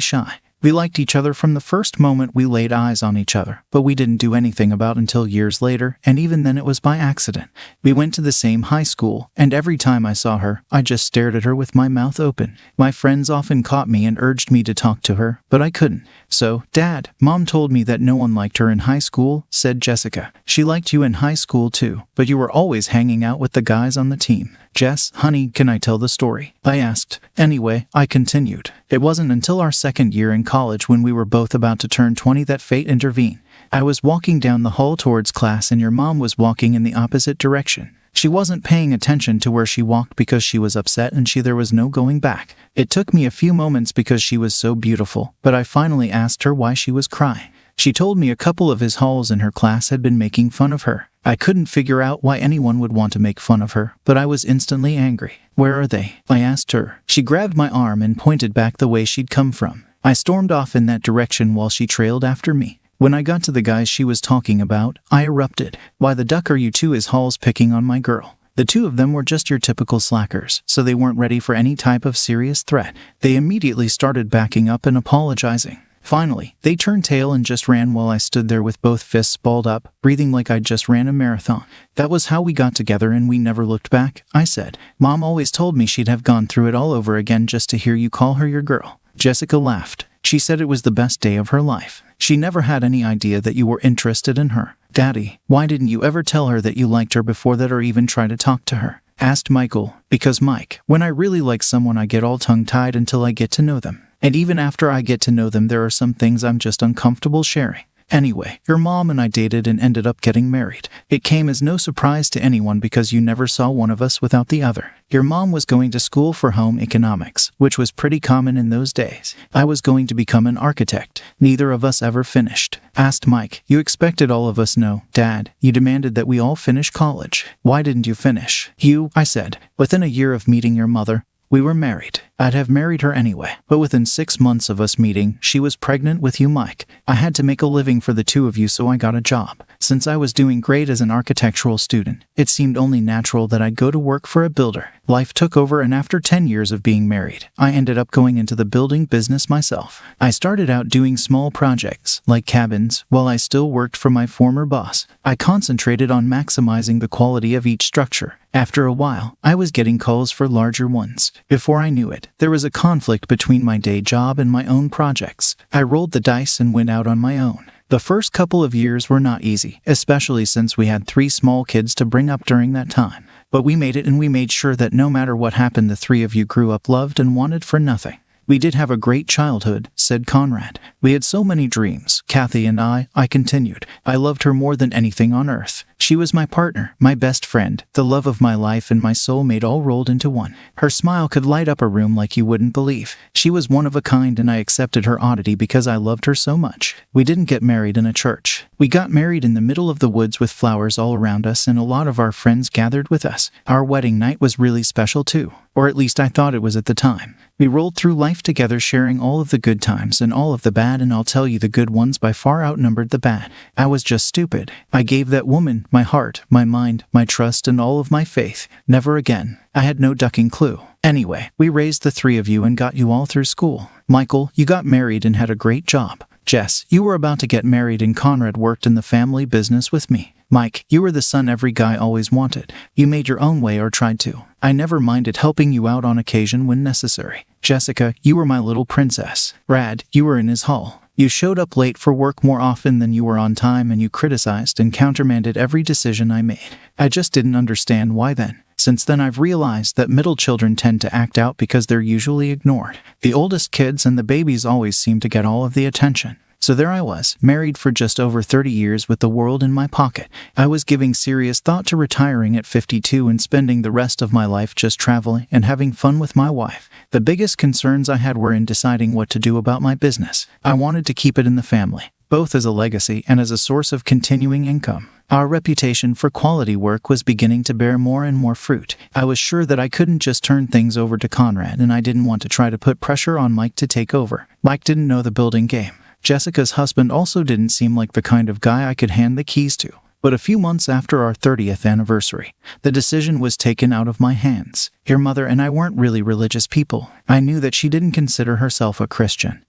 [SPEAKER 1] shy. We liked each other from the first moment we laid eyes on each other, but we didn't do anything about until years later, and even then it was by accident. We went to the same high school, and every time I saw her, I just stared at her with my mouth open. My friends often caught me and urged me to talk to her, but I couldn't. So, Dad, Mom told me that no one liked her in high school, said Jessica. She liked you in high school too, but you were always hanging out with the guys on the team. Jess, honey, can I tell the story? I asked. Anyway, I continued. It wasn't until our second year in college when we were both about to turn 20 that fate intervened. I was walking down the hall towards class and your mom was walking in the opposite direction. She wasn't paying attention to where she walked because she was upset and there was no going back. It took me a few moments because she was so beautiful, but I finally asked her why she was crying. She told me a couple of his halls in her class had been making fun of her. I couldn't figure out why anyone would want to make fun of her, but I was instantly angry. Where are they? I asked her. She grabbed my arm and pointed back the way she'd come from. I stormed off in that direction while she trailed after me. When I got to the guys she was talking about, I erupted. Why the duck are you two his halls picking on my girl? The two of them were just your typical slackers, so they weren't ready for any type of serious threat. They immediately started backing up and apologizing. Finally, they turned tail and just ran while I stood there with both fists balled up, breathing like I'd just ran a marathon. That was how we got together and we never looked back, I said. Mom always told me she'd have gone through it all over again just to hear you call her your girl. Jessica laughed. She said it was the best day of her life. She never had any idea that you were interested in her. Daddy, why didn't you ever tell her that you liked her before that or even try to talk to her? Asked Michael. Because Mike, when I really like someone I get all tongue-tied until I get to know them. And even after I get to know them, there are some things I'm just uncomfortable sharing. Anyway, your mom and I dated and ended up getting married. It came as no surprise to anyone because you never saw one of us without the other. Your mom was going to school for home economics, which was pretty common in those days. I was going to become an architect. Neither of us ever finished. Asked Mike. You expected all of us no, Dad. You demanded that we all finish college. Why didn't you finish? I said. Within a year of meeting your mother, we were married. I'd have married her anyway, but within 6 months of us meeting, she was pregnant with you, Mike. I had to make a living for the two of you, so I got a job. Since I was doing great as an architectural student, it seemed only natural that I'd go to work for a builder. Life took over, and after 10 years of being married, I ended up going into the building business myself. I started out doing small projects, like cabins, while I still worked for my former boss. I concentrated on maximizing the quality of each structure. After a while, I was getting calls for larger ones. Before I knew it, there was a conflict between my day job and my own projects. I rolled the dice and went out on my own. The first couple of years were not easy, especially since we had 3 small kids to bring up during that time. But we made it, and we made sure that no matter what happened, the three of you grew up loved and wanted for nothing. We did have a great childhood," said Conrad. "We had so many dreams, Kathy and I continued. "I loved her more than anything on earth. She was my partner, my best friend, the love of my life, and my soulmate all rolled into one. Her smile could light up a room like you wouldn't believe. She was one of a kind, and I accepted her oddity because I loved her so much. We didn't get married in a church. We got married in the middle of the woods with flowers all around us, and a lot of our friends gathered with us. Our wedding night was really special too, or at least I thought it was at the time. We rolled through life together, sharing all of the good times and all of the bad, and I'll tell you, the good ones by far outnumbered the bad. I was just stupid. I gave that woman my heart, my mind, my trust, and all of my faith. Never again. I had no ducking clue. Anyway, we raised the three of you and got you all through school. Michael, you got married and had a great job. Jess, you were about to get married, and Conrad worked in the family business with me. Mike, you were the son every guy always wanted. You made your own way, or tried to. I never minded helping you out on occasion when necessary. Jessica, you were my little princess. Brad, you were in his hall. You showed up late for work more often than you were on time, and you criticized and countermanded every decision I made. I just didn't understand why then. Since then, I've realized that middle children tend to act out because they're usually ignored. The oldest kids and the babies always seem to get all of the attention. So there I was, married for just over 30 years with the world in my pocket. I was giving serious thought to retiring at 52 and spending the rest of my life just traveling and having fun with my wife. The biggest concerns I had were in deciding what to do about my business. I wanted to keep it in the family, both as a legacy and as a source of continuing income. Our reputation for quality work was beginning to bear more and more fruit. I was sure that I couldn't just turn things over to Conrad, and I didn't want to try to put pressure on Mike to take over. Mike didn't know the building game. Jessica's husband also didn't seem like the kind of guy I could hand the keys to. But a few months after our 30th anniversary, the decision was taken out of my hands. Your mother and I weren't really religious people. I knew that she didn't consider herself a Christian,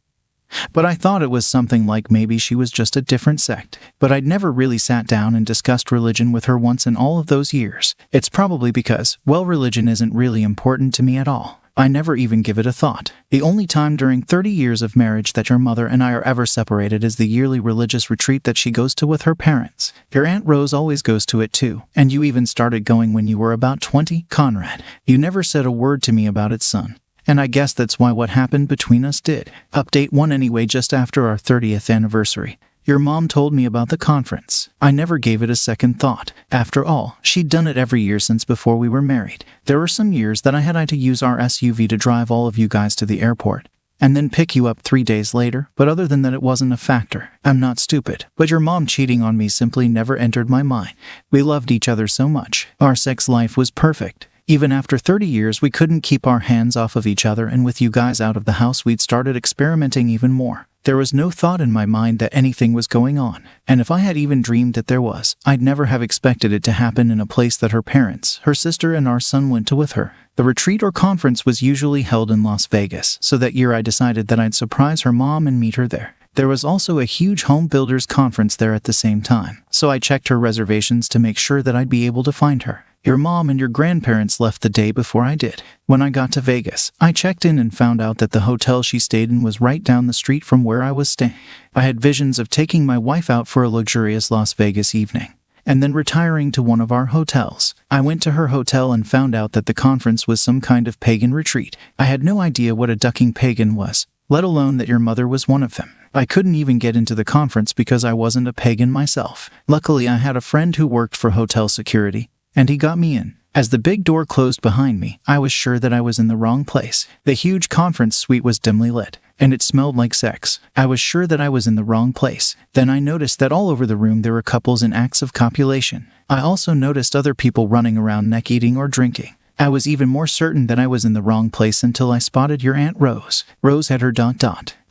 [SPEAKER 1] but I thought it was something like maybe she was just a different sect. But I'd never really sat down and discussed religion with her once in all of those years. It's probably because, well, religion isn't really important to me at all. I never even give it a thought. The only time during 30 years of marriage that your mother and I are ever separated is the yearly religious retreat that she goes to with her parents. Your Aunt Rose always goes to it too, and you even started going when you were about 20, Conrad. You never said a word to me about it, son. And I guess that's why what happened between us did. Update 1 anyway, just after our 30th anniversary. Your mom told me about the conference. I never gave it a second thought. After all, she'd done it every year since before we were married. There were some years that I had to use our SUV to drive all of you guys to the airport, and then pick you up 3 days later, but other than that, it wasn't a factor. I'm not stupid, but your mom cheating on me simply never entered my mind. We loved each other so much. Our sex life was perfect. Even after 30 years, we couldn't keep our hands off of each other, and with you guys out of the house, we'd started experimenting even more. There was no thought in my mind that anything was going on, and if I had even dreamed that there was, I'd never have expected it to happen in a place that her parents, her sister, and our son went to with her. The retreat or conference was usually held in Las Vegas, so that year I decided that I'd surprise her mom and meet her there. There was also a huge home builders conference there at the same time, so I checked her reservations to make sure that I'd be able to find her. Your mom and your grandparents left the day before I did. When I got to Vegas, I checked in and found out that the hotel she stayed in was right down the street from where I was staying. I had visions of taking my wife out for a luxurious Las Vegas evening, and then retiring to one of our hotels. I went to her hotel and found out that the conference was some kind of pagan retreat. I had no idea what a ducking pagan was, let alone that your mother was one of them. I couldn't even get into the conference because I wasn't a pagan myself. Luckily, I had a friend who worked for hotel security, and he got me in. As the big door closed behind me, I was sure that I was in the wrong place. The huge conference suite was dimly lit, and it smelled like sex. I was sure that I was in the wrong place. Then I noticed that all over the room there were couples in acts of copulation. I also noticed other people running around neck eating or drinking. I was even more certain that I was in the wrong place until I spotted your Aunt Rose. Rose had her ...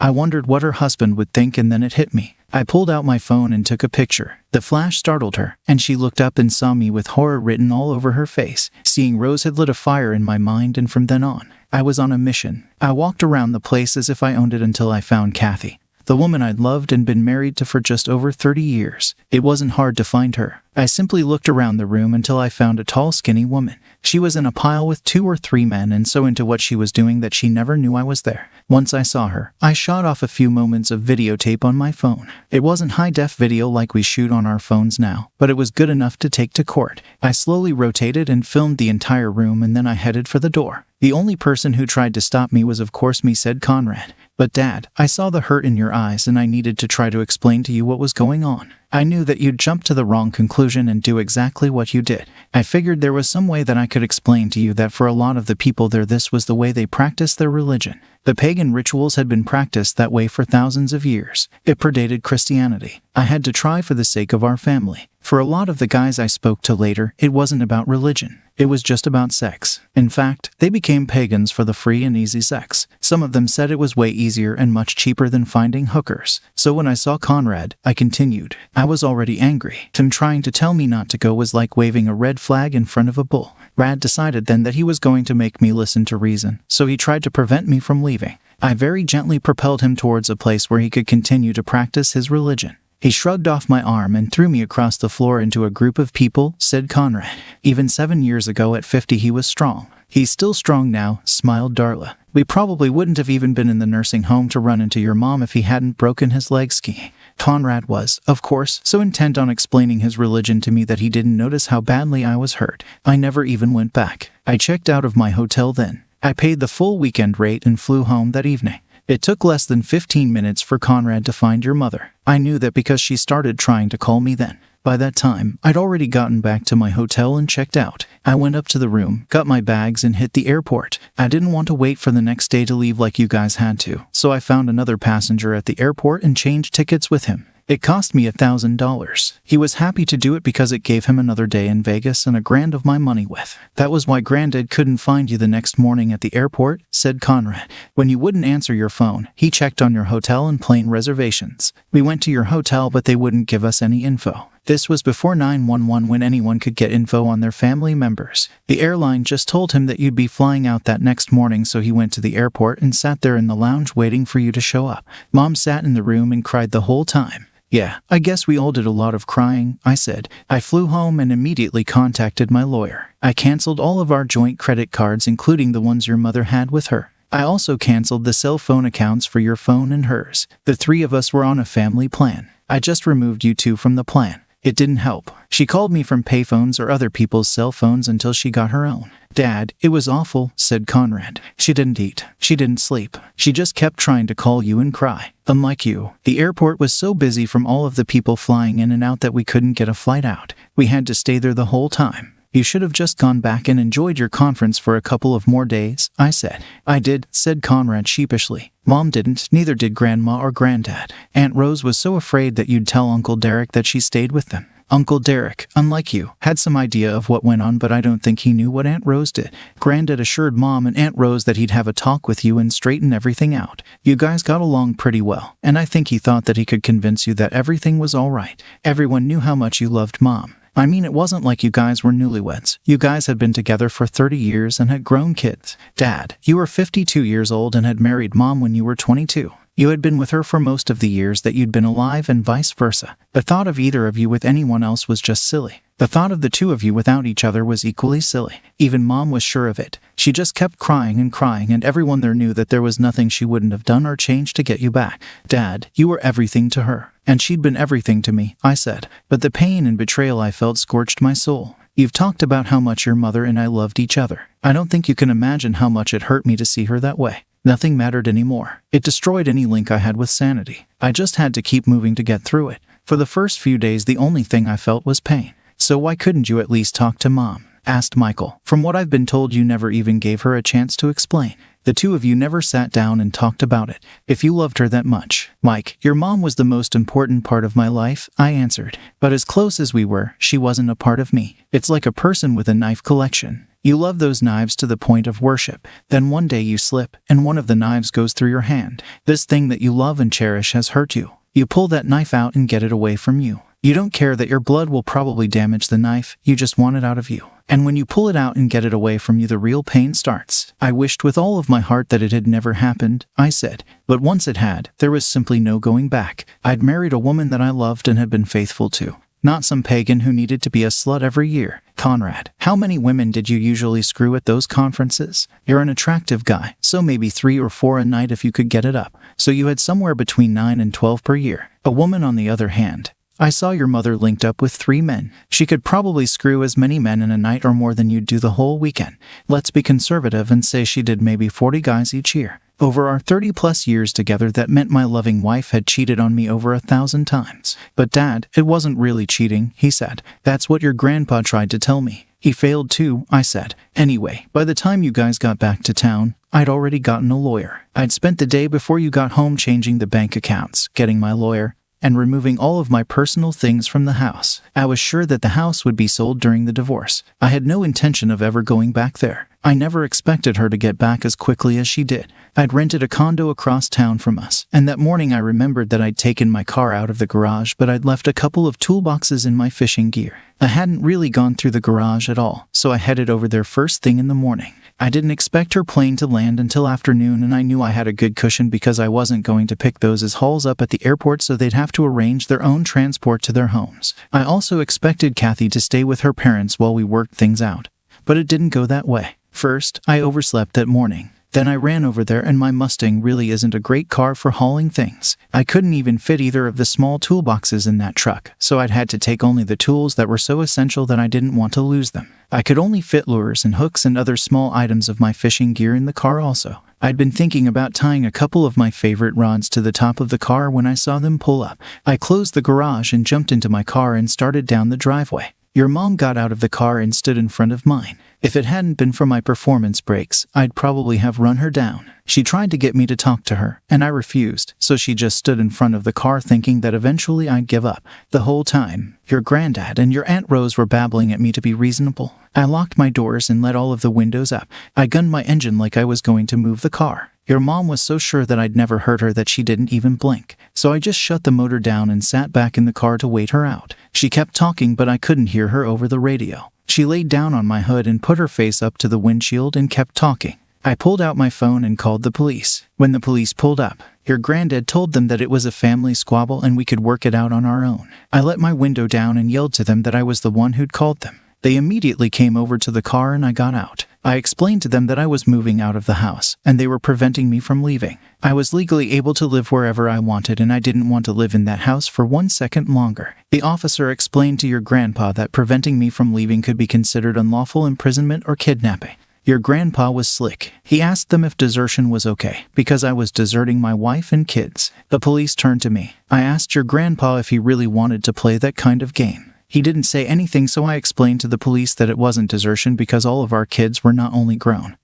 [SPEAKER 1] I wondered what her husband would think, and then it hit me. I pulled out my phone and took a picture. The flash startled her, and she looked up and saw me with horror written all over her face. Seeing Rose had lit a fire in my mind, and from then on, I was on a mission. I walked around the place as if I owned it until I found Kathy, the woman I'd loved and been married to for just over 30 years. It wasn't hard to find her. I simply looked around the room until I found a tall, skinny woman. She was in a pile with 2 or 3 men and so into what she was doing that she never knew I was there. Once I saw her, I shot off a few moments of videotape on my phone. It wasn't high-def video like we shoot on our phones now, but it was good enough to take to court. I slowly rotated and filmed the entire room and then I headed for the door. The only person who tried to stop me was of course me, said Conrad. But Dad, I saw the hurt in your eyes and I needed to try to explain to you what was going on. I knew that you'd jump to the wrong conclusion and do exactly what you did. I figured there was some way that I could explain to you that for a lot of the people there this was the way they practiced their religion. The pagan rituals had been practiced that way for thousands of years. It predated Christianity. I had to try for the sake of our family. For a lot of the guys I spoke to later, it wasn't about religion. It was just about sex. In fact, they became pagans for the free and easy sex. Some of them said it was way easier and much cheaper than finding hookers. So when I saw Conrad, I continued. I was already angry. Him trying to tell me not to go was like waving a red flag in front of a bull. Rad decided then that he was going to make me listen to reason, so he tried to prevent me from leaving. I very gently propelled him towards a place where he could continue to practice his religion. He shrugged off my arm and threw me across the floor into a group of people, said Conrad. Even 7 years ago at 50 he was strong. He's still strong now, smiled Darla. We probably wouldn't have even been in the nursing home to run into your mom if he hadn't broken his leg skiing. Conrad was, of course, so intent on explaining his religion to me that he didn't notice how badly I was hurt. I never even went back. I checked out of my hotel then. I paid the full weekend rate and flew home that evening. It took less than 15 minutes for Conrad to find your mother. I knew that because she started trying to call me then. By that time, I'd already gotten back to my hotel and checked out. I went up to the room, got my bags, and hit the airport. I didn't want to wait for the next day to leave like you guys had to, so I found another passenger at the airport and changed tickets with him. It cost me $1,000. He was happy to do it because it gave him another day in Vegas and $1,000 of my money with. That was why Granddad couldn't find you the next morning at the airport, said Conrad. When you wouldn't answer your phone, he checked on your hotel and plane reservations. We went to your hotel but they wouldn't give us any info. This was before 911 when anyone could get info on their family members. The airline just told him that you'd be flying out that next morning, so he went to the airport and sat there in the lounge waiting for you to show up. Mom sat in the room and cried the whole time. Yeah, I guess we all did a lot of crying, I said. I flew home and immediately contacted my lawyer. I canceled all of our joint credit cards, including the ones your mother had with her. I also canceled the cell phone accounts for your phone and hers. The 3 of us were on a family plan. I just removed you 2 from the plan. It didn't help. She called me from payphones or other people's cell phones until she got her own. Dad, it was awful, said Conrad. She didn't eat. She didn't sleep. She just kept trying to call you and cry. Unlike you, the airport was so busy from all of the people flying in and out that we couldn't get a flight out. We had to stay there the whole time. You should have just gone back and enjoyed your conference for a couple of more days, I said. I did, said Conrad sheepishly. Mom didn't, neither did Grandma or Granddad. Aunt Rose was so afraid that you'd tell Uncle Derek that she stayed with them. Uncle Derek, unlike you, had some idea of what went on, but I don't think he knew what Aunt Rose did. Granddad assured Mom and Aunt Rose that he'd have a talk with you and straighten everything out. You guys got along pretty well, and I think he thought that he could convince you that everything was all right. Everyone knew how much you loved Mom. I mean, it wasn't like you guys were newlyweds. You guys had been together for 30 years and had grown kids. Dad, you were 52 years old and had married Mom when you were 22. You had been with her for most of the years that you'd been alive and vice versa. The thought of either of you with anyone else was just silly. The thought of the 2 of you without each other was equally silly. Even Mom was sure of it. She just kept crying and everyone there knew that there was nothing she wouldn't have done or changed to get you back. Dad, you were everything to her. And she'd been everything to me, I said. But the pain and betrayal I felt scorched my soul. You've talked about how much your mother and I loved each other. I don't think you can imagine how much it hurt me to see her that way. Nothing mattered anymore. It destroyed any link I had with sanity. I just had to keep moving to get through it. For the first few days, the only thing I felt was pain. So why couldn't you at least talk to Mom? Asked Michael. From what I've been told, you never even gave her a chance to explain. The 2 of you never sat down and talked about it. If you loved her that much. Mike, your mom was the most important part of my life, I answered. But as close as we were, she wasn't a part of me. It's like a person with a knife collection. You love those knives to the point of worship. Then one day you slip, and one of the knives goes through your hand. This thing that you love and cherish has hurt you. You pull that knife out and get it away from you. You don't care that your blood will probably damage the knife, you just want it out of you. And when you pull it out and get it away from you, the real pain starts. I wished with all of my heart that it had never happened, I said. But once it had, there was simply no going back. I'd married a woman that I loved and had been faithful to. not some pagan who needed to be a slut every year. Conrad, how many women did you usually screw at those conferences? You're an attractive guy, so maybe 3 or 4 a night if you could get it up. So you had somewhere between 9 and 12 per year. A woman, on the other hand, I saw your mother linked up with 3 men. She could probably screw as many men in a night or more than you'd do the whole weekend. Let's be conservative and say she did maybe 40 guys each year. Over our 30-plus years together, that meant my loving wife had cheated on me over 1,000 times. But Dad, it wasn't really cheating, he said. That's what your grandpa tried to tell me. He failed too, I said. Anyway, by the time you guys got back to town, I'd already gotten a lawyer. I'd spent the day before you got home changing the bank accounts, getting my lawyer, and removing all of my personal things from the house. I was sure that the house would be sold during the divorce. I had no intention of ever going back there. I never expected her to get back as quickly as she did. I'd rented a condo across town from us, and that morning I remembered that I'd taken my car out of the garage, but I'd left a couple of toolboxes in my fishing gear. I hadn't really gone through the garage at all, so I headed over there first thing in the morning. I didn't expect her plane to land until afternoon, and I knew I had a good cushion because I wasn't going to pick those as hauls up at the airport, so they'd have to arrange their own transport to their homes. I also expected Kathy to stay with her parents while we worked things out, but it didn't go that way. First, I overslept that morning. Then I ran over there, and my Mustang really isn't a great car for hauling things. I couldn't even fit either of the small toolboxes in that truck, so I'd had to take only the tools that were so essential that I didn't want to lose them. I could only fit lures and hooks and other small items of my fishing gear in the car also. I'd been thinking about tying a couple of my favorite rods to the top of the car when I saw them pull up. I closed the garage and jumped into my car and started down the driveway. Your mom got out of the car and stood in front of mine. If it hadn't been for my performance brakes, I'd probably have run her down. She tried to get me to talk to her, and I refused, so she just stood in front of the car thinking that eventually I'd give up. The whole time, your granddad and your Aunt Rose were babbling at me to be reasonable. I locked my doors and let all of the windows up. I gunned my engine like I was going to move the car. Your mom was so sure that I'd never hurt her that she didn't even blink. So I just shut the motor down and sat back in the car to wait her out. She kept talking, but I couldn't hear her over the radio. She laid down on my hood and put her face up to the windshield and kept talking. I pulled out my phone and called the police. When the police pulled up, your granddad told them that it was a family squabble and we could work it out on our own. I let my window down and yelled to them that I was the one who'd called them. They immediately came over to the car and I got out. I explained to them that I was moving out of the house, and they were preventing me from leaving. I was legally able to live wherever I wanted, and I didn't want to live in that house for 1 second longer. The officer explained to your grandpa that preventing me from leaving could be considered unlawful imprisonment or kidnapping. Your grandpa was slick. He asked them if desertion was okay, because I was deserting my wife and kids. The police turned to me. I asked your grandpa if he really wanted to play that kind of game. He didn't say anything, so I explained to the police that it wasn't desertion because all of our kids were not only grown,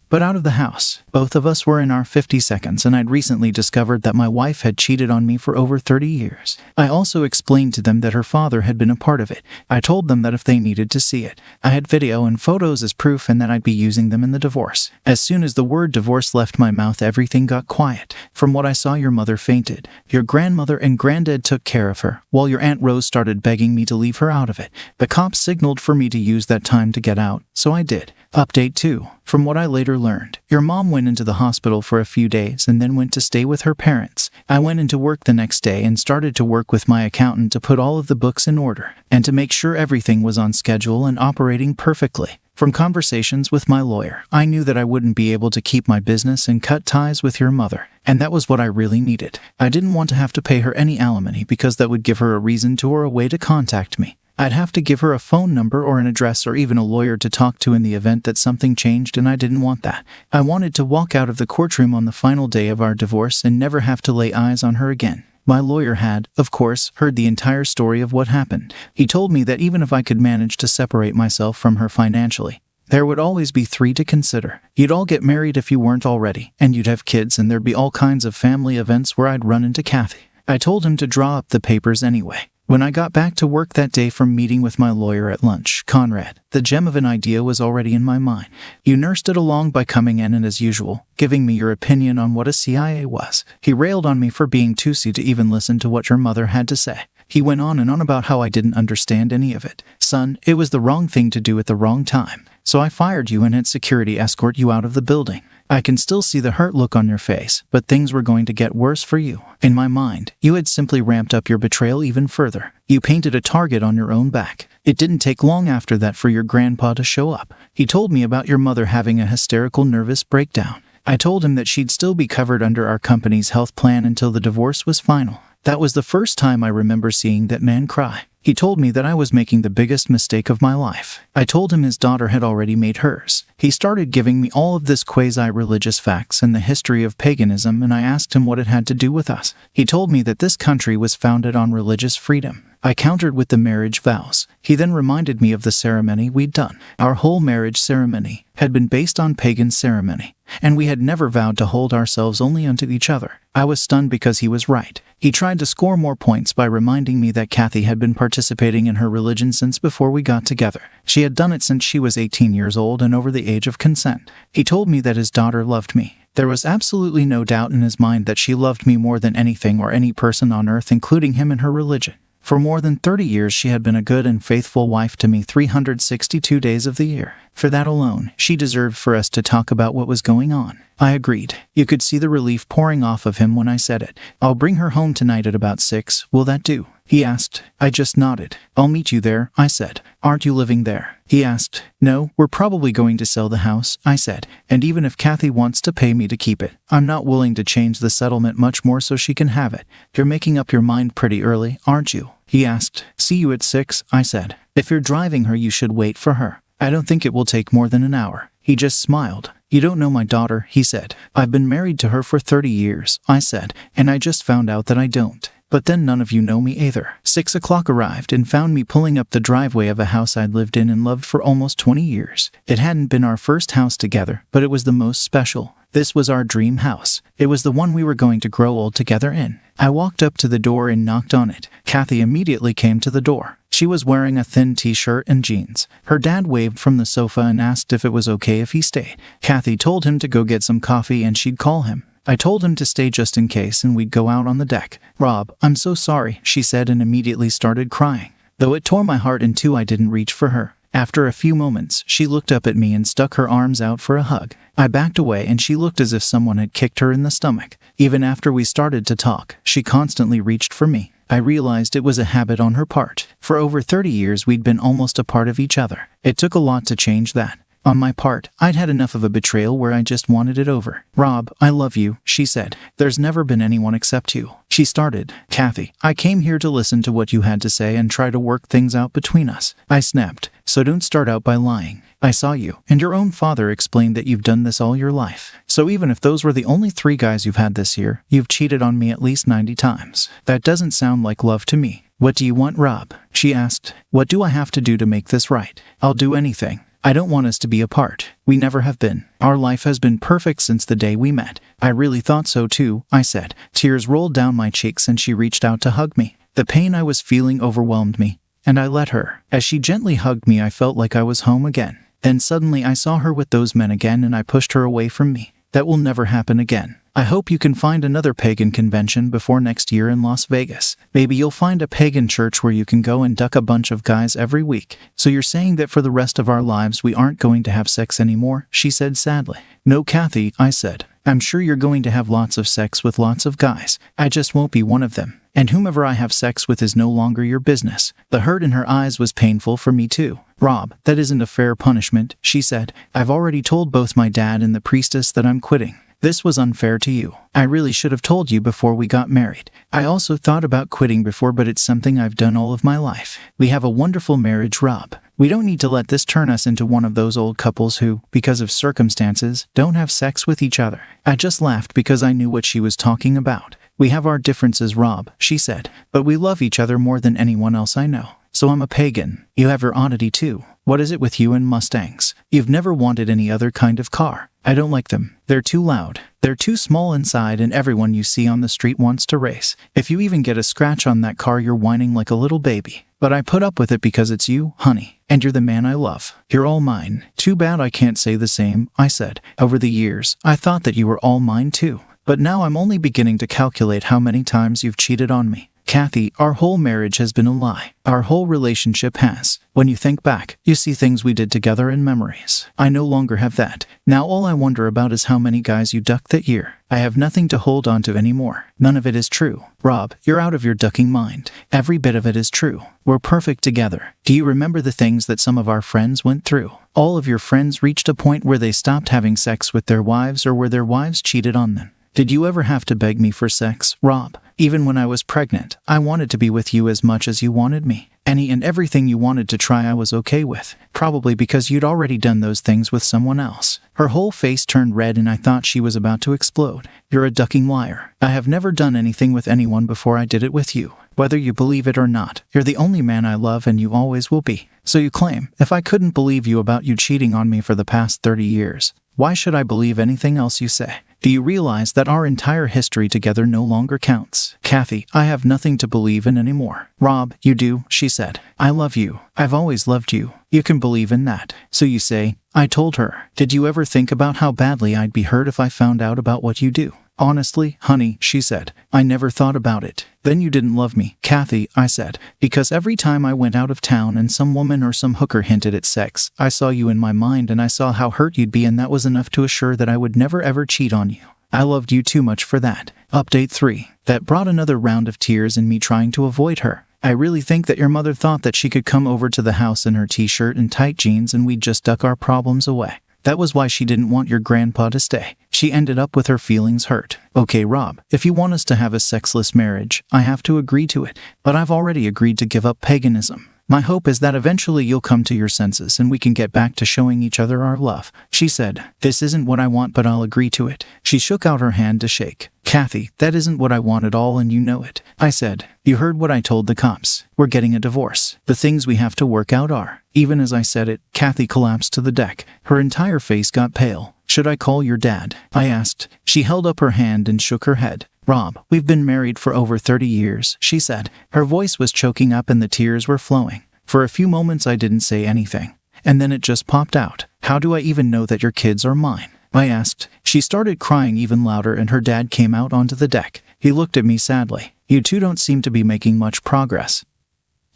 [SPEAKER 1] but out of the house. Both of us were in our 52nds, and I'd recently discovered that my wife had cheated on me for over 30 years. I also explained to them that her father had been a part of it. I told them that if they needed to see it, I had video and photos as proof, and that I'd be using them in the divorce. As soon as the word divorce left my mouth, everything got quiet. From what I saw, your mother fainted. Your grandmother and granddad took care of her, while your Aunt Rose started begging me to leave her out of it. The cops signaled for me to use that time to get out, so I did. Update 2. From what I later learned, your mom went into the hospital for a few days and then went to stay with her parents. I went into work the next day and started to work with my accountant to put all of the books in order and to make sure everything was on schedule and operating perfectly. From conversations with my lawyer, I knew that I wouldn't be able to keep my business and cut ties with your mother, and that was what I really needed. I didn't want to have to pay her any alimony because that would give her a reason to or a way to contact me. I'd have to give her a phone number or an address or even a lawyer to talk to in the event that something changed, and I didn't want that. I wanted to walk out of the courtroom on the final day of our divorce and never have to lay eyes on her again. My lawyer had, of course, heard the entire story of what happened. He told me that even if I could manage to separate myself from her financially, there would always be 3 to consider. You'd all get married if you weren't already, and you'd have kids, and there'd be all kinds of family events where I'd run into Kathy. I told him to draw up the papers anyway. When I got back to work that day from meeting with my lawyer at lunch, Conrad, the gem of an idea was already in my mind. You nursed it along by coming in and, as usual, giving me your opinion on what a CIA was. He railed on me for being too soon to even listen to what your mother had to say. He went on and on about how I didn't understand any of it. Son, it was the wrong thing to do at the wrong time. So I fired you and had security escort you out of the building. I can still see the hurt look on your face, but things were going to get worse for you. In my mind, you had simply ramped up your betrayal even further. You painted a target on your own back. It didn't take long after that for your grandpa to show up. He told me about your mother having a hysterical nervous breakdown. I told him that she'd still be covered under our company's health plan until the divorce was final. That was the first time I remember seeing that man cry. He told me that I was making the biggest mistake of my life. I told him his daughter had already made hers. He started giving me all of this quasi-religious facts and the history of paganism, and I asked him what it had to do with us. He told me that this country was founded on religious freedom. I countered with the marriage vows. He then reminded me of the ceremony we'd done. Our whole marriage ceremony had been based on pagan ceremony, and we had never vowed to hold ourselves only unto each other. I was stunned because he was right. He tried to score more points by reminding me that Kathy had been participating in her religion since before we got together. She had done it since she was 18 years old and over the age of consent. He told me that his daughter loved me. There was absolutely no doubt in his mind that she loved me more than anything or any person on earth, including him and her religion. For more than 30 years, she had been a good and faithful wife to me 362 days of the year. For that alone, she deserved for us to talk about what was going on. I agreed. You could see the relief pouring off of him when I said it. I'll bring her home tonight at about 6. Will that do? He asked. I just nodded. I'll meet you there, I said. Aren't you living there? He asked. No, we're probably going to sell the house, I said. And even if Kathy wants to pay me to keep it, I'm not willing to change the settlement much more so she can have it. You're making up your mind pretty early, aren't you? He asked. See you at 6, I said. If you're driving her, you should wait for her. I don't think it will take more than an hour. He just smiled. You don't know my daughter, he said. I've been married to her for 30 years, I said, and I just found out that I don't. But then none of you know me either. 6 o'clock arrived and found me pulling up the driveway of a house I'd lived in and loved for almost 20 years. It hadn't been our first house together, but it was the most special. This was our dream house. It was the one we were going to grow old together in. I walked up to the door and knocked on it. Kathy immediately came to the door. She was wearing a thin t-shirt and jeans. Her dad waved from the sofa and asked if it was okay if he stayed. Kathy told him to go get some coffee and she'd call him. I told him to stay just in case and we'd go out on the deck. Rob, I'm so sorry, she said and immediately started crying. Though it tore my heart in two, I didn't reach for her. After a few moments, she looked up at me and stuck her arms out for a hug. I backed away and she looked as if someone had kicked her in the stomach. Even after we started to talk, she constantly reached for me. I realized it was a habit on her part. For over 30 years, we'd been almost a part of each other. It took a lot to change that. On my part, I'd had enough of a betrayal where I just wanted it over. Rob, I love you, she said. There's never been anyone except you. She started. Kathy, I came here to listen to what you had to say and try to work things out between us. I snapped. So don't start out by lying. I saw you, and your own father explained that you've done this all your life. So even if those were the only 3 guys you've had this year, you've cheated on me at least 90 times. That doesn't sound like love to me. What do you want, Rob? She asked. What do I have to do to make this right? I'll do anything. I don't want us to be apart. We never have been. Our life has been perfect since the day we met. I really thought so too, I said. Tears rolled down my cheeks and she reached out to hug me. The pain I was feeling overwhelmed me, and I let her. As she gently hugged me, I felt like I was home again. Then suddenly I saw her with those men again and I pushed her away from me. That will never happen again. I hope you can find another pagan convention before next year in Las Vegas. Maybe you'll find a pagan church where you can go and duck a bunch of guys every week. So you're saying that for the rest of our lives we aren't going to have sex anymore? She said sadly. No, Kathy, I said. I'm sure you're going to have lots of sex with lots of guys. I just won't be one of them. And whomever I have sex with is no longer your business. The hurt in her eyes was painful for me too. Rob, that isn't a fair punishment, she said. I've already told both my dad and the priestess that I'm quitting. This was unfair to you. I really should have told you before we got married. I also thought about quitting before, but it's something I've done all of my life. We have a wonderful marriage, Rob. We don't need to let this turn us into one of those old couples who, because of circumstances, don't have sex with each other. I just laughed because I knew what she was talking about. We have our differences, Rob, she said, but we love each other more than anyone else I know. So I'm a pagan. You have your oddity too. What is it with you and Mustangs? You've never wanted any other kind of car. I don't like them. They're too loud. They're too small inside and everyone you see on the street wants to race. If you even get a scratch on that car, you're whining like a little baby. But I put up with it because it's you, honey, and you're the man I love. You're all mine. Too bad I can't say the same, I said. Over the years, I thought that you were all mine too. But now I'm only beginning to calculate how many times you've cheated on me. Kathy, our whole marriage has been a lie. Our whole relationship has. When you think back, you see things we did together in memories. I no longer have that. Now all I wonder about is how many guys you ducked that year. I have nothing to hold on to anymore. None of it is true. Rob, you're out of your ducking mind. Every bit of it is true. We're perfect together. Do you remember the things that some of our friends went through? All of your friends reached a point where they stopped having sex with their wives or where their wives cheated on them. Did you ever have to beg me for sex, Rob? Even when I was pregnant, I wanted to be with you as much as you wanted me. Any and everything you wanted to try I was okay with, probably because you'd already done those things with someone else. Her whole face turned red and I thought she was about to explode. You're a ducking liar. I have never done anything with anyone before I did it with you. Whether you believe it or not, you're the only man I love and you always will be. So you claim, if I couldn't believe you about you cheating on me for the past 30 years, why should I believe anything else you say? Do you realize that our entire history together no longer counts? Kathy, I have nothing to believe in anymore. Rob, you do, she said. I love you. I've always loved you. You can believe in that. So you say, I told her. Did you ever think about how badly I'd be hurt if I found out about what you do? Honestly, honey, she said, I never thought about it. Then you didn't love me, Kathy, I said, because every time I went out of town and some woman or some hooker hinted at sex, I saw you in my mind and I saw how hurt you'd be and that was enough to assure that I would never ever cheat on you. I loved you too much for that. Update 3. That brought another round of tears and me trying to avoid her. I really think that your mother thought that she could come over to the house in her t-shirt and tight jeans and we'd just duck our problems away. That was why she didn't want your grandpa to stay. She ended up with her feelings hurt. Okay, Rob, if you want us to have a sexless marriage, I have to agree to it. But I've already agreed to give up paganism. My hope is that eventually you'll come to your senses and we can get back to showing each other our love. She said, this isn't what I want, but I'll agree to it. She shook out her hand to shake. Kathy, that isn't what I want at all and you know it. I said, you heard what I told the cops. We're getting a divorce. The things we have to work out are. Even as I said it, Kathy collapsed to the deck. Her entire face got pale. Should I call your dad? I asked. She held up her hand and shook her head. Rob, we've been married for over 30 years, she said. Her voice was choking up and the tears were flowing. For a few moments I didn't say anything. And then it just popped out. How do I even know that your kids are mine? I asked. She started crying even louder and her dad came out onto the deck. He looked at me sadly. You two don't seem to be making much progress.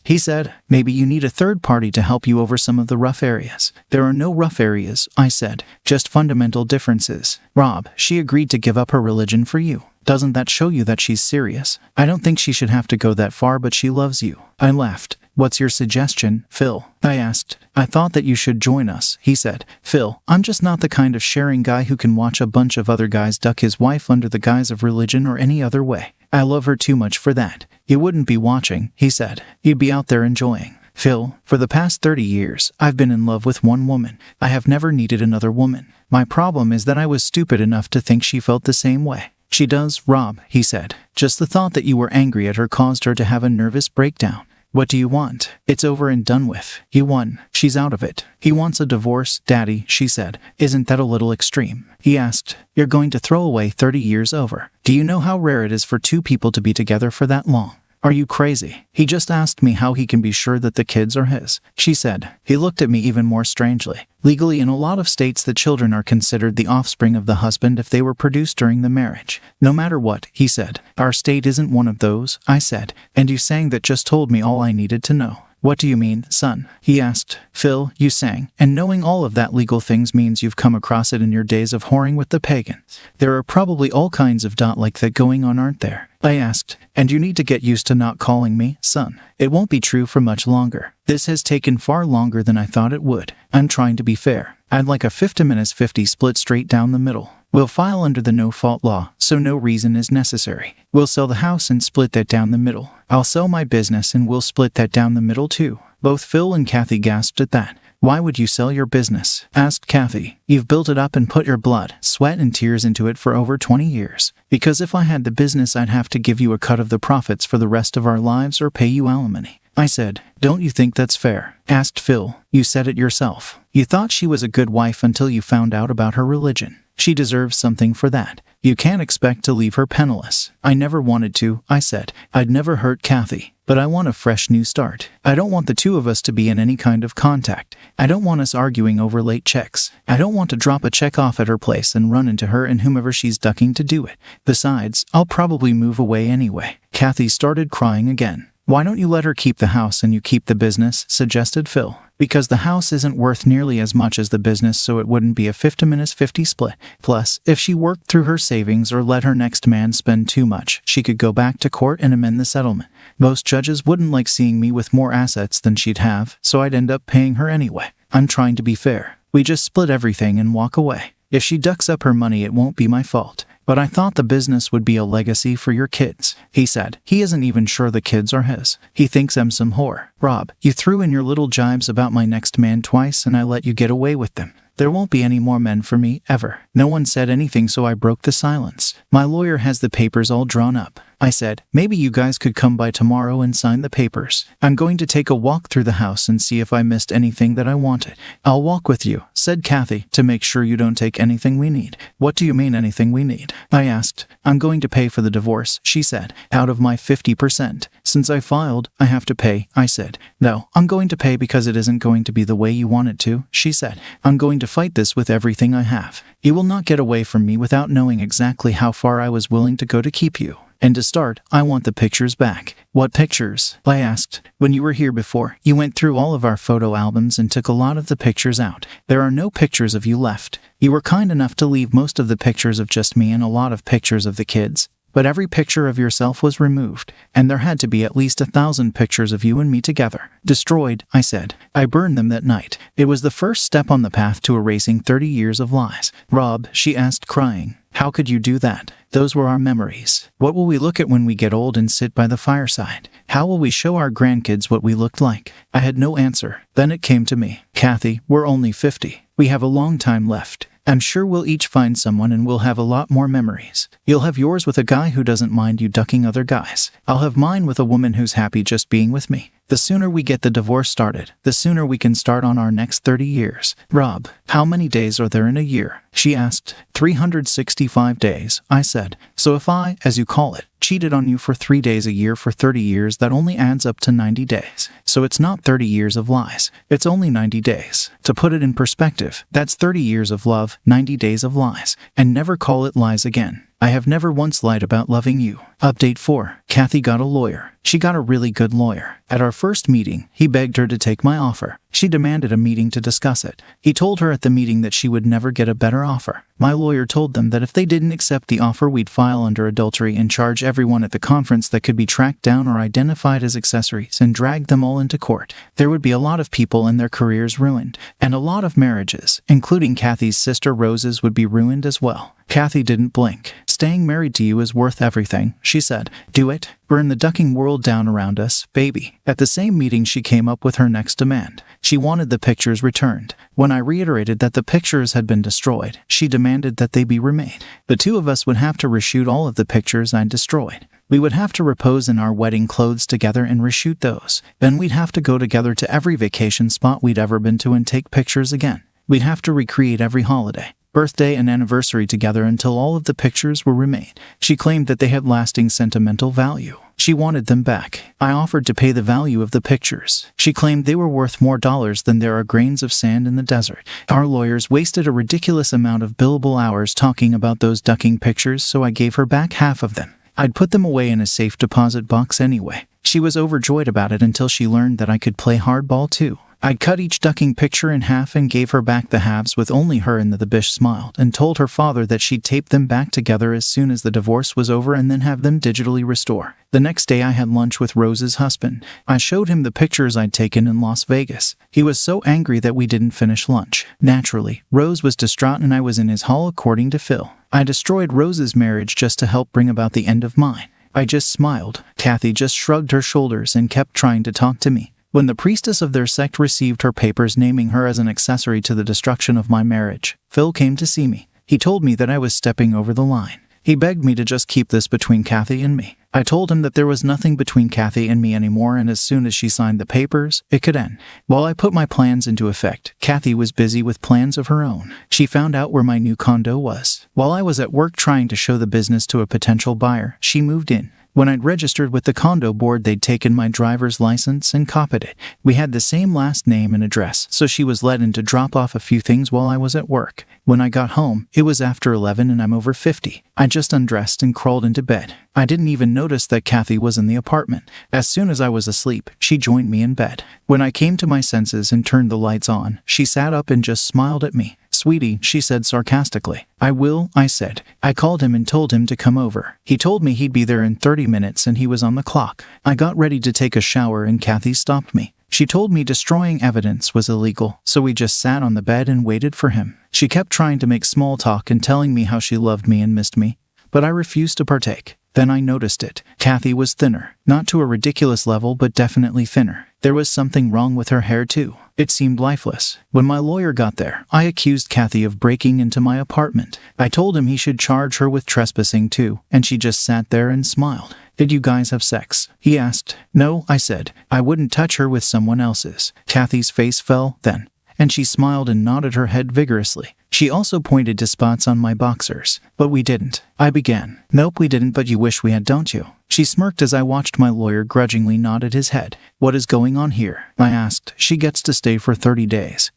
[SPEAKER 1] He said, maybe you need a third party to help you over some of the rough areas. There are no rough areas, I said, just fundamental differences. Rob, she agreed to give up her religion for you. Doesn't that show you that she's serious? I don't think she should have to go that far, but she loves you. I laughed. What's your suggestion, Phil? I asked. I thought that you should join us, he said. Phil, I'm just not the kind of sharing guy who can watch a bunch of other guys duck his wife under the guise of religion or any other way. I love her too much for that. You wouldn't be watching, he said. You'd be out there enjoying. Phil, for the past 30 years, I've been in love with one woman. I have never needed another woman. My problem is that I was stupid enough to think she felt the same way. She does, Rob, he said. Just the thought that you were angry at her caused her to have a nervous breakdown. What do you want? It's over and done with. You won. She's out of it. He wants a divorce, Daddy, she said. Isn't that a little extreme? He asked. You're going to throw away 30 years over. Do you know how rare it is for two people to be together for that long? Are you crazy? He just asked me how he can be sure that the kids are his, she said. He looked at me even more strangely. Legally, in a lot of states, the children are considered the offspring of the husband if they were produced during the marriage. No matter what, he said. Our state isn't one of those, I said. And you sang that just told me all I needed to know. What do you mean, son? He asked. Phil, you sang, and knowing all of that legal things means you've come across it in your days of whoring with the pagans. There are probably all kinds of like that going on, aren't there? I asked. And you need to get used to not calling me son. It won't be true for much longer. This has taken far longer than I thought it would. I'm trying to be fair. I'd like a 50-50 split straight down the middle. We'll file under the no-fault law, so no reason is necessary. We'll sell the house and split that down the middle. I'll sell my business and we'll split that down the middle too. Both Phil and Kathy gasped at that. Why would you sell your business? Asked Kathy. You've built it up and put your blood, sweat, and tears into it for over 20 years. Because if I had the business, I'd have to give you a cut of the profits for the rest of our lives or pay you alimony. I said, don't you think that's fair? Asked Phil. You said it yourself. You thought she was a good wife until you found out about her religion. She deserves something for that. You can't expect to leave her penniless. I never wanted to, I said. I'd never hurt Kathy. But I want a fresh new start. I don't want the two of us to be in any kind of contact. I don't want us arguing over late checks. I don't want to drop a check off at her place and run into her and whomever she's ducking to do it. Besides, I'll probably move away anyway. Kathy started crying again. Why don't you let her keep the house and you keep the business, suggested Phil. Because the house isn't worth nearly as much as the business, so it wouldn't be a 50-50 split. Plus, if she worked through her savings or let her next man spend too much, she could go back to court and amend the settlement. Most judges wouldn't like seeing me with more assets than she'd have, so I'd end up paying her anyway. I'm trying to be fair. We just split everything and walk away. If she ducks up her money, it won't be my fault. But I thought the business would be a legacy for your kids, he said. He isn't even sure the kids are his. He thinks I'm some whore. Rob, you threw in your little jibes about my next man twice and I let you get away with them. There won't be any more men for me, ever. No one said anything, so I broke the silence. My lawyer has the papers all drawn up. I said, maybe you guys could come by tomorrow and sign the papers. I'm going to take a walk through the house and see if I missed anything that I wanted. I'll walk with you, said Kathy, to make sure you don't take anything we need. What do you mean anything we need? I asked. I'm going to pay for the divorce, she said, out of my 50%. Since I filed, I have to pay, I said. No, I'm going to pay because it isn't going to be the way you want it to, she said. I'm going to fight this with everything I have. You will not get away from me without knowing exactly how far I was willing to go to keep you. And to start, I want the pictures back. What pictures? I asked. When you were here before, you went through all of our photo albums and took a lot of the pictures out. There are no pictures of you left. You were kind enough to leave most of the pictures of just me and a lot of pictures of the kids. But every picture of yourself was removed, and there had to be at least 1,000 pictures of you and me together. Destroyed, I said. I burned them that night. It was the first step on the path to erasing 30 years of lies. Rob, she asked, crying. How could you do that? Those were our memories. What will we look at when we get old and sit by the fireside? How will we show our grandkids what we looked like? I had no answer. Then it came to me. Kathy, we're only 50. We have a long time left. I'm sure we'll each find someone and we'll have a lot more memories. You'll have yours with a guy who doesn't mind you ducking other guys. I'll have mine with a woman who's happy just being with me. The sooner we get the divorce started, the sooner we can start on our next 30 years. Rob, how many days are there in a year? She asked. 365 days, I said. So if I, as you call it, cheated on you for 3 days a year for 30 years, that only adds up to 90 days. So it's not 30 years of lies. It's only 90 days. To put it in perspective, that's 30 years of love, 90 days of lies. And never call it lies again. I have never once lied about loving you. Update 4. Kathy got a lawyer. She got a really good lawyer. At our first meeting, he begged her to take my offer. She demanded a meeting to discuss it. He told her at the meeting that she would never get a better offer. My lawyer told them that if they didn't accept the offer, we'd file under adultery and charge everyone at the conference that could be tracked down or identified as accessories and drag them all into court. There would be a lot of people and their careers ruined, and a lot of marriages, including Kathy's sister Rose's, would be ruined as well. Kathy didn't blink. Staying married to you is worth everything, she said. Do it. Burn the ducking world down around us, baby. At the same meeting, she came up with her next demand. She wanted the pictures returned. When I reiterated that the pictures had been destroyed, she demanded that they be remade. The two of us would have to reshoot all of the pictures I'd destroyed. We would have to repose in our wedding clothes together and reshoot those. Then we'd have to go together to every vacation spot we'd ever been to and take pictures again. We'd have to recreate every holiday, birthday, and anniversary together until all of the pictures were remade. She claimed that they had lasting sentimental value. She wanted them back. I offered to pay the value of the pictures. She claimed they were worth more dollars than there are grains of sand in the desert. Our lawyers wasted a ridiculous amount of billable hours talking about those ducking pictures, so I gave her back half of them. I'd put them away in a safe deposit box anyway. She was overjoyed about it until she learned that I could play hardball too. I'd cut each ducking picture in half and gave her back the halves with only her in the bish smiled and told her father that she'd tape them back together as soon as the divorce was over and then have them digitally restore. The next day I had lunch with Rose's husband. I showed him the pictures I'd taken in Las Vegas. He was so angry that we didn't finish lunch. Naturally, Rose was distraught and I was in his hall according to Phil. I destroyed Rose's marriage just to help bring about the end of mine. I just smiled. Kathy just shrugged her shoulders and kept trying to talk to me. When the priestess of their sect received her papers naming her as an accessory to the destruction of my marriage, Phil came to see me. He told me that I was stepping over the line. He begged me to just keep this between Kathy and me. I told him that there was nothing between Kathy and me anymore, and as soon as she signed the papers, it could end. While I put my plans into effect, Kathy was busy with plans of her own. She found out where my new condo was. While I was at work trying to show the business to a potential buyer, she moved in. When I'd registered with the condo board, they'd taken my driver's license and copied it. We had the same last name and address, so she was let in to drop off a few things while I was at work. When I got home, it was after 11 and I'm over 50. I just undressed and crawled into bed. I didn't even notice that Kathy was in the apartment. As soon as I was asleep, she joined me in bed. When I came to my senses and turned the lights on, she sat up and just smiled at me. "Sweetie," she said sarcastically. "I will," I said. I called him and told him to come over. He told me he'd be there in 30 minutes and he was on the clock. I got ready to take a shower and Kathy stopped me. She told me destroying evidence was illegal, so we just sat on the bed and waited for him. She kept trying to make small talk and telling me how she loved me and missed me, but I refused to partake. Then I noticed it. Kathy was thinner. Not to a ridiculous level, but definitely thinner. There was something wrong with her hair too. It seemed lifeless. When my lawyer got there, I accused Kathy of breaking into my apartment. I told him he should charge her with trespassing too, and she just sat there and smiled. "Did you guys have sex?" he asked. "No," I said. "I wouldn't touch her with someone else's." Kathy's face fell then, and she smiled and nodded her head vigorously. She also pointed to spots on my boxers. "But we didn't," I began. "Nope, we didn't, but you wish we had, don't you?" She smirked as I watched my lawyer grudgingly nodded his head. "What is going on here?" I asked. "She gets to stay for 30 days.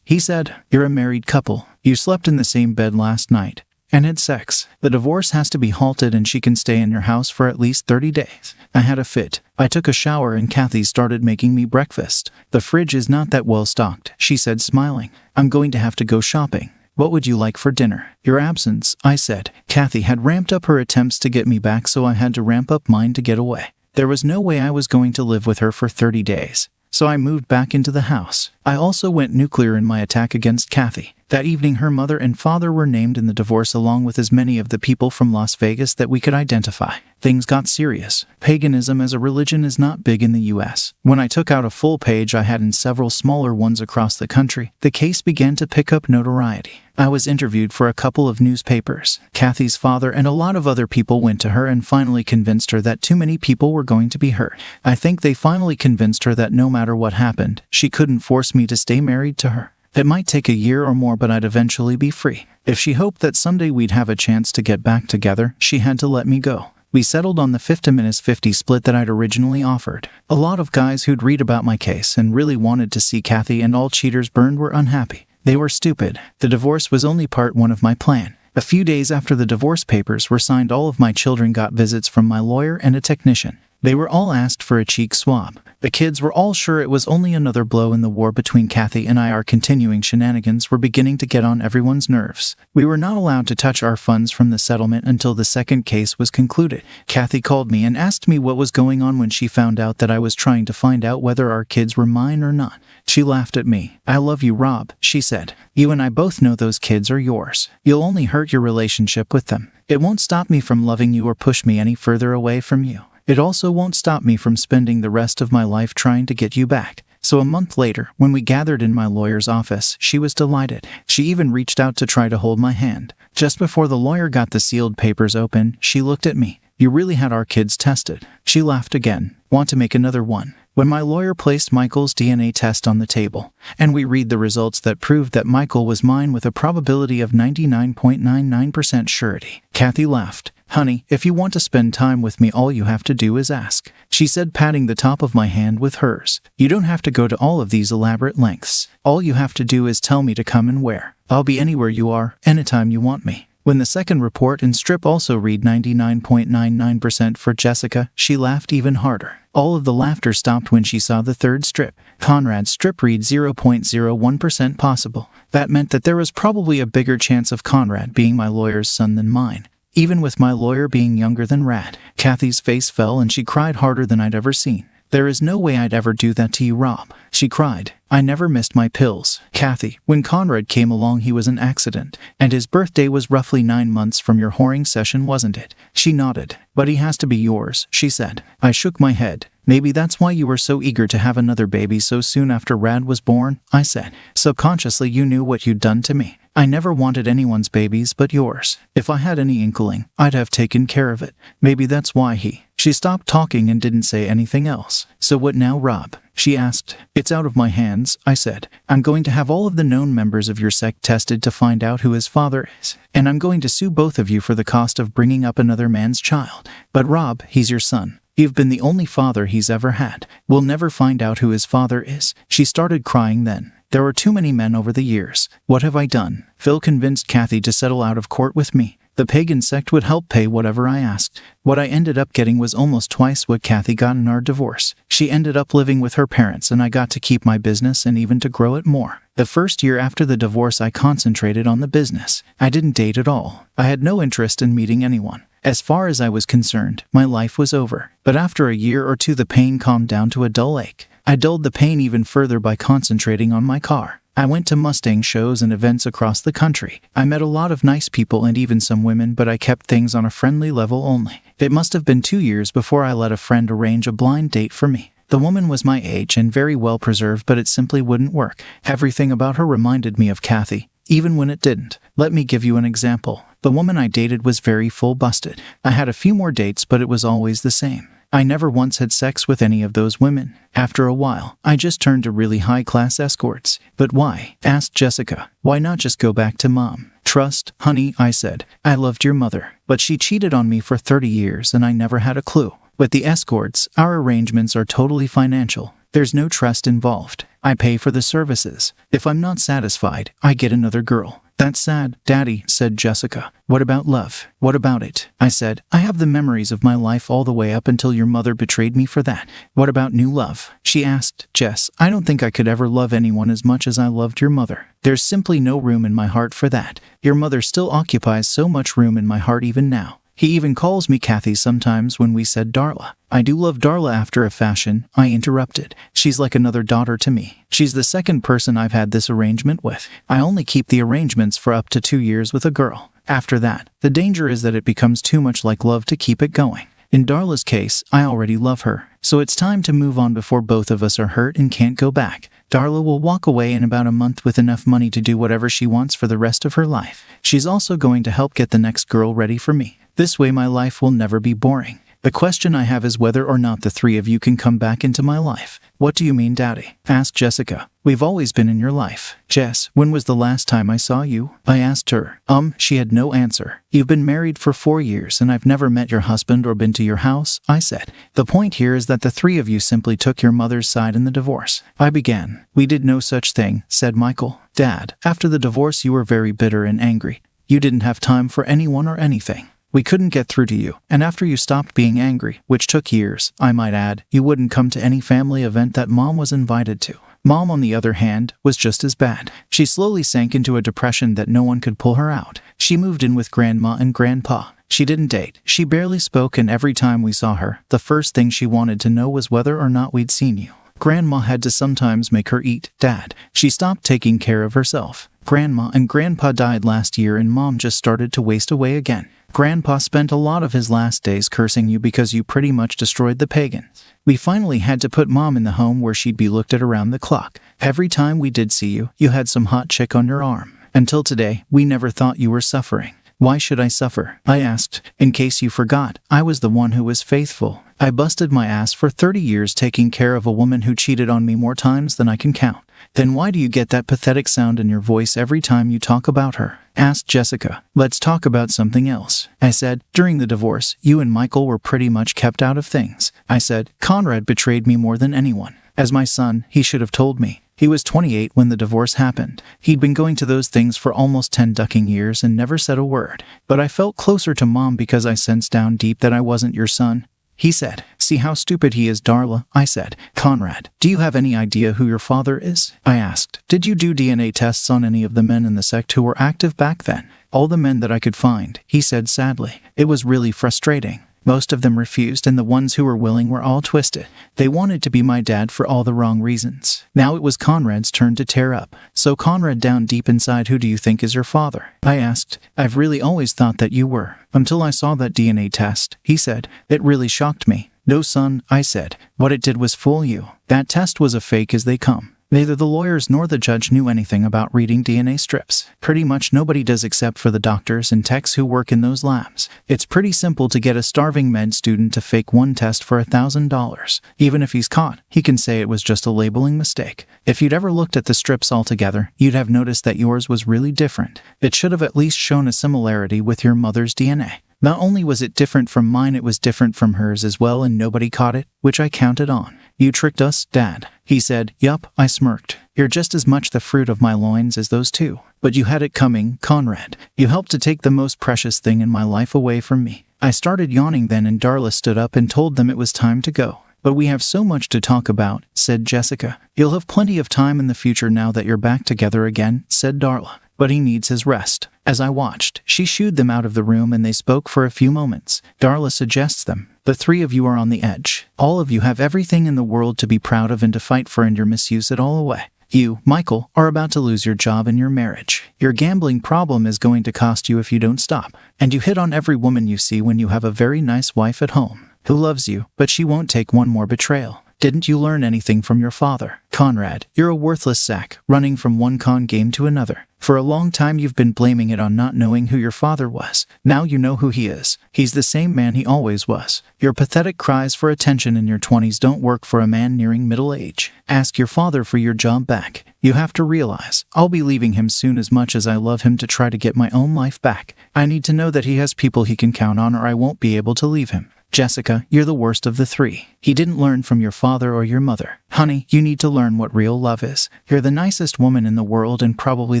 [SPEAKER 1] He said, "You're a married couple. You slept in the same bed last night and had sex. The divorce has to be halted and she can stay in your house for at least 30 days. I had a fit. I took a shower and Kathy started making me breakfast. "The fridge is not that well stocked," she said, smiling. "I'm going to have to go shopping. What would you like for dinner?" "Your absence," I said. Kathy had ramped up her attempts to get me back, so I had to ramp up mine to get away. There was no way I was going to live with her for 30 days. So I moved back into the house. I also went nuclear in my attack against Kathy. That evening, her mother and father were named in the divorce, along with as many of the people from Las Vegas that we could identify. Things got serious. Paganism as a religion is not big in the U.S. When I took out a full page I had in several smaller ones across the country, the case began to pick up notoriety. I was interviewed for a couple of newspapers. Kathy's father and a lot of other people went to her and finally convinced her that too many people were going to be hurt. I think they finally convinced her that no matter what happened, she couldn't force me to stay married to her. It might take a year or more, but I'd eventually be free. If she hoped that someday we'd have a chance to get back together, she had to let me go. We settled on the 50-50 split that I'd originally offered. A lot of guys who'd read about my case and really wanted to see Kathy and all cheaters burned were unhappy. They were stupid. The divorce was only part one of my plan. A few days after the divorce papers were signed, all of my children got visits from my lawyer and a technician. They were all asked for a cheek swab. The kids were all sure it was only another blow in the war between Kathy and I. Our continuing shenanigans were beginning to get on everyone's nerves. We were not allowed to touch our funds from the settlement until the second case was concluded. Kathy called me and asked me what was going on when she found out that I was trying to find out whether our kids were mine or not. She laughed at me. "I love you, Rob," she said. "You and I both know those kids are yours. You'll only hurt your relationship with them. It won't stop me from loving you or push me any further away from you. It also won't stop me from spending the rest of my life trying to get you back." So a month later, when we gathered in my lawyer's office, she was delighted. She even reached out to try to hold my hand. Just before the lawyer got the sealed papers open, she looked at me. "You really had our kids tested." She laughed again. "Want to make another one?" When my lawyer placed Michael's DNA test on the table, and we read the results that proved that Michael was mine with a probability of 99.99% surety, Kathy laughed. "Honey, if you want to spend time with me, all you have to do is ask," she said, patting the top of my hand with hers. "You don't have to go to all of these elaborate lengths. All you have to do is tell me to come and where. I'll be anywhere you are, anytime you want me." When the second report and strip also read 99.99% for Jessica, she laughed even harder. All of the laughter stopped when she saw the third strip. Conrad's strip read 0.01% possible. That meant that there was probably a bigger chance of Conrad being my lawyer's son than mine, even with my lawyer being younger than Rad. Kathy's face fell and she cried harder than I'd ever seen. "There is no way I'd ever do that to you, Rob," she cried. "I never missed my pills. Kathy, when Conrad came along, he was an accident, and his birthday was roughly 9 months from your whoring session, wasn't it?" She nodded. "But he has to be yours," she said. I shook my head. "Maybe that's why you were so eager to have another baby so soon after Rad was born," I said. "Subconsciously you knew what you'd done to me." I never wanted anyone's babies but yours. If I had any inkling, I'd have taken care of it. Maybe that's why he..." She stopped talking and didn't say anything else. "So what now, Rob?" she asked. "It's out of my hands," I said. "I'm going to have all of the known members of your sect tested to find out who his father is. And I'm going to sue both of you for the cost of bringing up another man's child. But Rob, he's your son. You've been the only father he's ever had. We'll never find out who his father is." She started crying then. "There were too many men over the years. What have I done?" Phil convinced Kathy to settle out of court with me. The pagan sect would help pay whatever I asked. What I ended up getting was almost twice what Kathy got in our divorce. She ended up living with her parents and I got to keep my business and even to grow it more. The first year after the divorce I concentrated on the business. I didn't date at all. I had no interest in meeting anyone. As far as I was concerned, my life was over. But after a year or two the pain calmed down to a dull ache. I dulled the pain even further by concentrating on my car. I went to Mustang shows and events across the country. I met a lot of nice people and even some women, but I kept things on a friendly level only. It must have been 2 years before I let a friend arrange a blind date for me. The woman was my age and very well preserved, but it simply wouldn't work. Everything about her reminded me of Kathy, even when it didn't. Let me give you an example. The woman I dated was very full-busted. I had a few more dates, but it was always the same. I never once had sex with any of those women. After a while, I just turned to really high-class escorts. "But why?" asked Jessica. "Why not just go back to Mom?" "Trust, honey," I said. "I loved your mother, but she cheated on me for 30 years and I never had a clue. With the escorts, our arrangements are totally financial. There's no trust involved. I pay for the services. If I'm not satisfied, I get another girl." "That's sad, Daddy," said Jessica. "What about love? What about it?" I said. "I have the memories of my life all the way up until your mother betrayed me for that." "What about new love?" she asked. "Jess, I don't think I could ever love anyone as much as I loved your mother. There's simply no room in my heart for that. Your mother still occupies so much room in my heart even now. He even calls me Kathy sometimes when we said Darla." "I do love Darla after a fashion," I interrupted. "She's like another daughter to me. She's the second person I've had this arrangement with. I only keep the arrangements for up to 2 years with a girl. After that, the danger is that it becomes too much like love to keep it going. In Darla's case, I already love her, so it's time to move on before both of us are hurt and can't go back. Darla will walk away in about a month with enough money to do whatever she wants for the rest of her life. She's also going to help get the next girl ready for me. This way my life will never be boring. The question I have is whether or not the 3 of you can come back into my life." "What do you mean, Daddy?" asked Jessica. "We've always been in your life." "Jess, when was the last time I saw you?" I asked her. She had no answer. "You've been married for 4 years and I've never met your husband or been to your house," I said. "The point here is that the 3 of you simply took your mother's side in the divorce." I began. "We did no such thing," said Michael. "Dad, after the divorce you were very bitter and angry. You didn't have time for anyone or anything. We couldn't get through to you, and after you stopped being angry, which took years, I might add, you wouldn't come to any family event that Mom was invited to. Mom, on the other hand, was just as bad. She slowly sank into a depression that no one could pull her out. She moved in with Grandma and Grandpa. She didn't date. She barely spoke, and every time we saw her, the first thing she wanted to know was whether or not we'd seen you. Grandma had to sometimes make her eat, Dad. She stopped taking care of herself. Grandma and Grandpa died last year and Mom just started to waste away again. Grandpa spent a lot of his last days cursing you because you pretty much destroyed the pagans. We finally had to put Mom in the home where she'd be looked at around the clock. Every time we did see you, you had some hot chick on your arm. Until today, we never thought you were suffering. Why should I suffer? I asked. In case you forgot, I was the one who was faithful. I busted my ass for 30 years taking care of a woman who cheated on me more times than I can count. Then why do you get that pathetic sound in your voice every time you talk about her? Asked Jessica. Let's talk about something else. I said, during the divorce, you and Michael were pretty much kept out of things. I said, Conrad betrayed me more than anyone. As my son, he should have told me. He was 28 when the divorce happened. He'd been going to those things for almost 10 ducking years and never said a word. But I felt closer to Mom because I sensed down deep that I wasn't your son. He said, see how stupid he is, Darla. I said, Conrad, do you have any idea who your father is? I asked, did you do DNA tests on any of the men in the sect who were active back then? All the men that I could find, he said sadly. It was really frustrating. Most of them refused, and the ones who were willing were all twisted. They wanted to be my dad for all the wrong reasons. Now it was Conrad's turn to tear up. So Conrad, down deep inside, who do you think is your father? I asked. I've really always thought that you were. Until I saw that DNA test, he said. It really shocked me. No, son, I said. What it did was fool you. That test was a fake as they come. Neither the lawyers nor the judge knew anything about reading DNA strips. Pretty much nobody does except for the doctors and techs who work in those labs. It's pretty simple to get a starving med student to fake one test for $1,000. Even if he's caught, he can say it was just a labeling mistake. If you'd ever looked at the strips altogether, you'd have noticed that yours was really different. It should have at least shown a similarity with your mother's DNA. Not only was it different from mine, it was different from hers as well, and nobody caught it, which I counted on. You tricked us, Dad. He said. Yup, I smirked. You're just as much the fruit of my loins as those two. But you had it coming, Conrad. You helped to take the most precious thing in my life away from me. I started yawning then, and Darla stood up and told them it was time to go. But we have so much to talk about, said Jessica. You'll have plenty of time in the future now that you're back together again, said Darla. But he needs his rest. As I watched, she shooed them out of the room and they spoke for a few moments. Darla suggests them. The three of you are on the edge. All of you have everything in the world to be proud of and to fight for, and your misuse it all away. You, Michael, are about to lose your job and your marriage. Your gambling problem is going to cost you if you don't stop. And you hit on every woman you see when you have a very nice wife at home who loves you, but she won't take one more betrayal. Didn't you learn anything from your father? Conrad, you're a worthless sack, running from one con game to another. For a long time you've been blaming it on not knowing who your father was. Now you know who he is. He's the same man he always was. Your pathetic cries for attention in your 20s don't work for a man nearing middle age. Ask your father for your job back. You have to realize, I'll be leaving him soon. As much as I love him, to try to get my own life back, I need to know that he has people he can count on, or I won't be able to leave him. Jessica, you're the worst of the three. He didn't learn from your father or your mother. Honey, you need to learn what real love is. You're the nicest woman in the world and probably